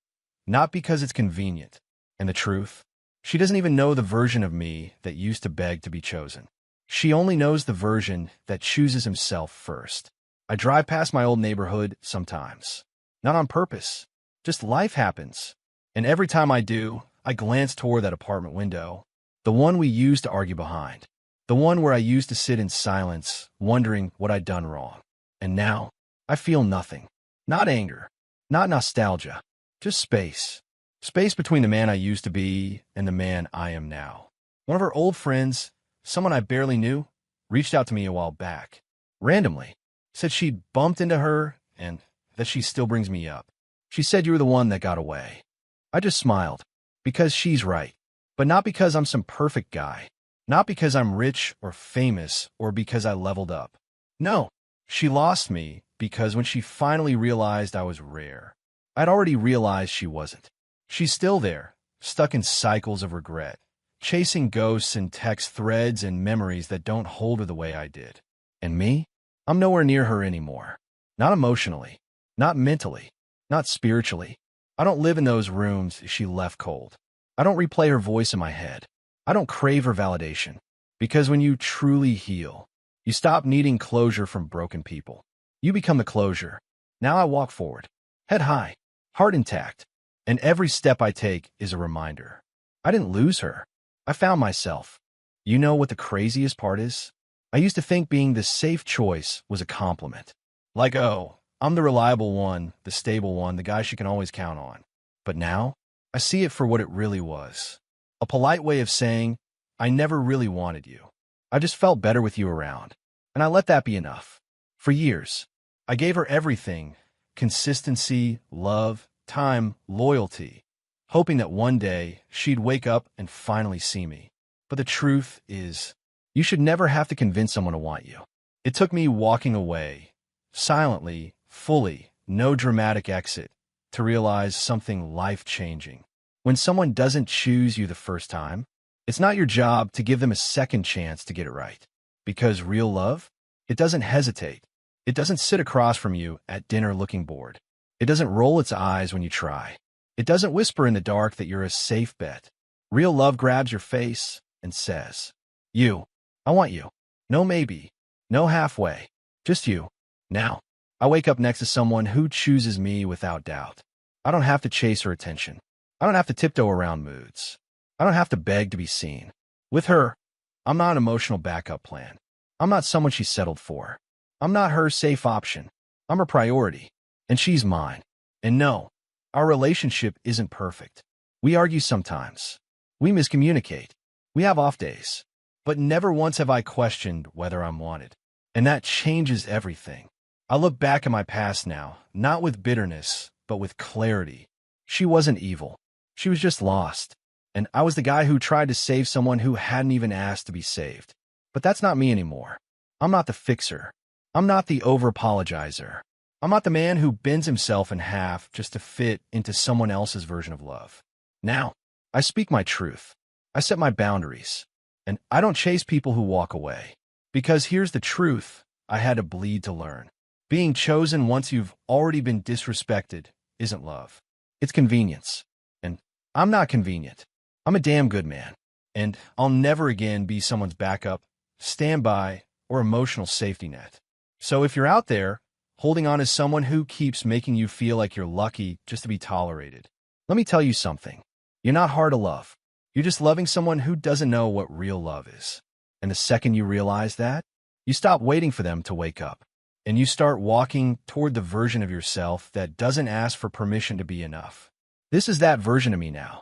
not because it's convenient. And the truth? She doesn't even know the version of me that used to beg to be chosen. She only knows the version that chooses himself first. I drive past my old neighborhood sometimes. Not on purpose. Just life happens. And every time I do, I glance toward that apartment window. The one we used to argue behind. The one where I used to sit in silence, wondering what I'd done wrong. And now, I feel nothing. Not anger. Not nostalgia. Just space. Space between the man I used to be and the man I am now. One of her old friends, someone I barely knew, reached out to me a while back. Randomly. Said she'd bumped into her and that she still brings me up. She said you were the one that got away. I just smiled. Because she's right. But not because I'm some perfect guy. Not because I'm rich or famous or because I leveled up. No. She lost me because when she finally realized I was rare, I'd already realized she wasn't. She's still there, stuck in cycles of regret, chasing ghosts and text threads and memories that don't hold her the way I did. And me? I'm nowhere near her anymore. Not emotionally. Not mentally. Not spiritually. I don't live in those rooms she left cold. I don't replay her voice in my head. I don't crave her validation. Because when you truly heal, you stop needing closure from broken people. You become the closure. Now I walk forward. Head high. Heart intact. And every step I take is a reminder. I didn't lose her. I found myself. You know what the craziest part is? I used to think being the safe choice was a compliment. Like, oh, I'm the reliable one, the stable one, the guy she can always count on. But now, I see it for what it really was. A polite way of saying, I never really wanted you. I just felt better with you around. And I let that be enough. For years, I gave her everything. Consistency, love, time, loyalty. Hoping that one day, she'd wake up and finally see me. But the truth is, you should never have to convince someone to want you. It took me walking away, silently, fully, no dramatic exit, to realize something life-changing. When someone doesn't choose you the first time, it's not your job to give them a second chance to get it right. Because real love, it doesn't hesitate. It doesn't sit across from you at dinner looking bored. It doesn't roll its eyes when you try. It doesn't whisper in the dark that you're a safe bet. Real love grabs your face and says, "You, I want you. No maybe, no halfway, just you. Now." I wake up next to someone who chooses me without doubt. I don't have to chase her attention. I don't have to tiptoe around moods. I don't have to beg to be seen. With her, I'm not an emotional backup plan. I'm not someone she settled for. I'm not her safe option. I'm her priority, and she's mine. And no, our relationship isn't perfect. We argue sometimes. We miscommunicate. We have off days. But never once have I questioned whether I'm wanted. And that changes everything. I look back at my past now, not with bitterness, but with clarity. She wasn't evil. She was just lost. And I was the guy who tried to save someone who hadn't even asked to be saved. But that's not me anymore. I'm not the fixer. I'm not the over-apologizer. I'm not the man who bends himself in half just to fit into someone else's version of love. Now, I speak my truth. I set my boundaries. And I don't chase people who walk away. Because here's the truth I had to bleed to learn. Being chosen once you've already been disrespected isn't love. It's convenience. And I'm not convenient. I'm a damn good man. And I'll never again be someone's backup, standby, or emotional safety net. So if you're out there, holding on to someone who keeps making you feel like you're lucky just to be tolerated, let me tell you something. You're not hard to love. You're just loving someone who doesn't know what real love is. And the second you realize that, you stop waiting for them to wake up. And you start walking toward the version of yourself that doesn't ask for permission to be enough. This is that version of me now.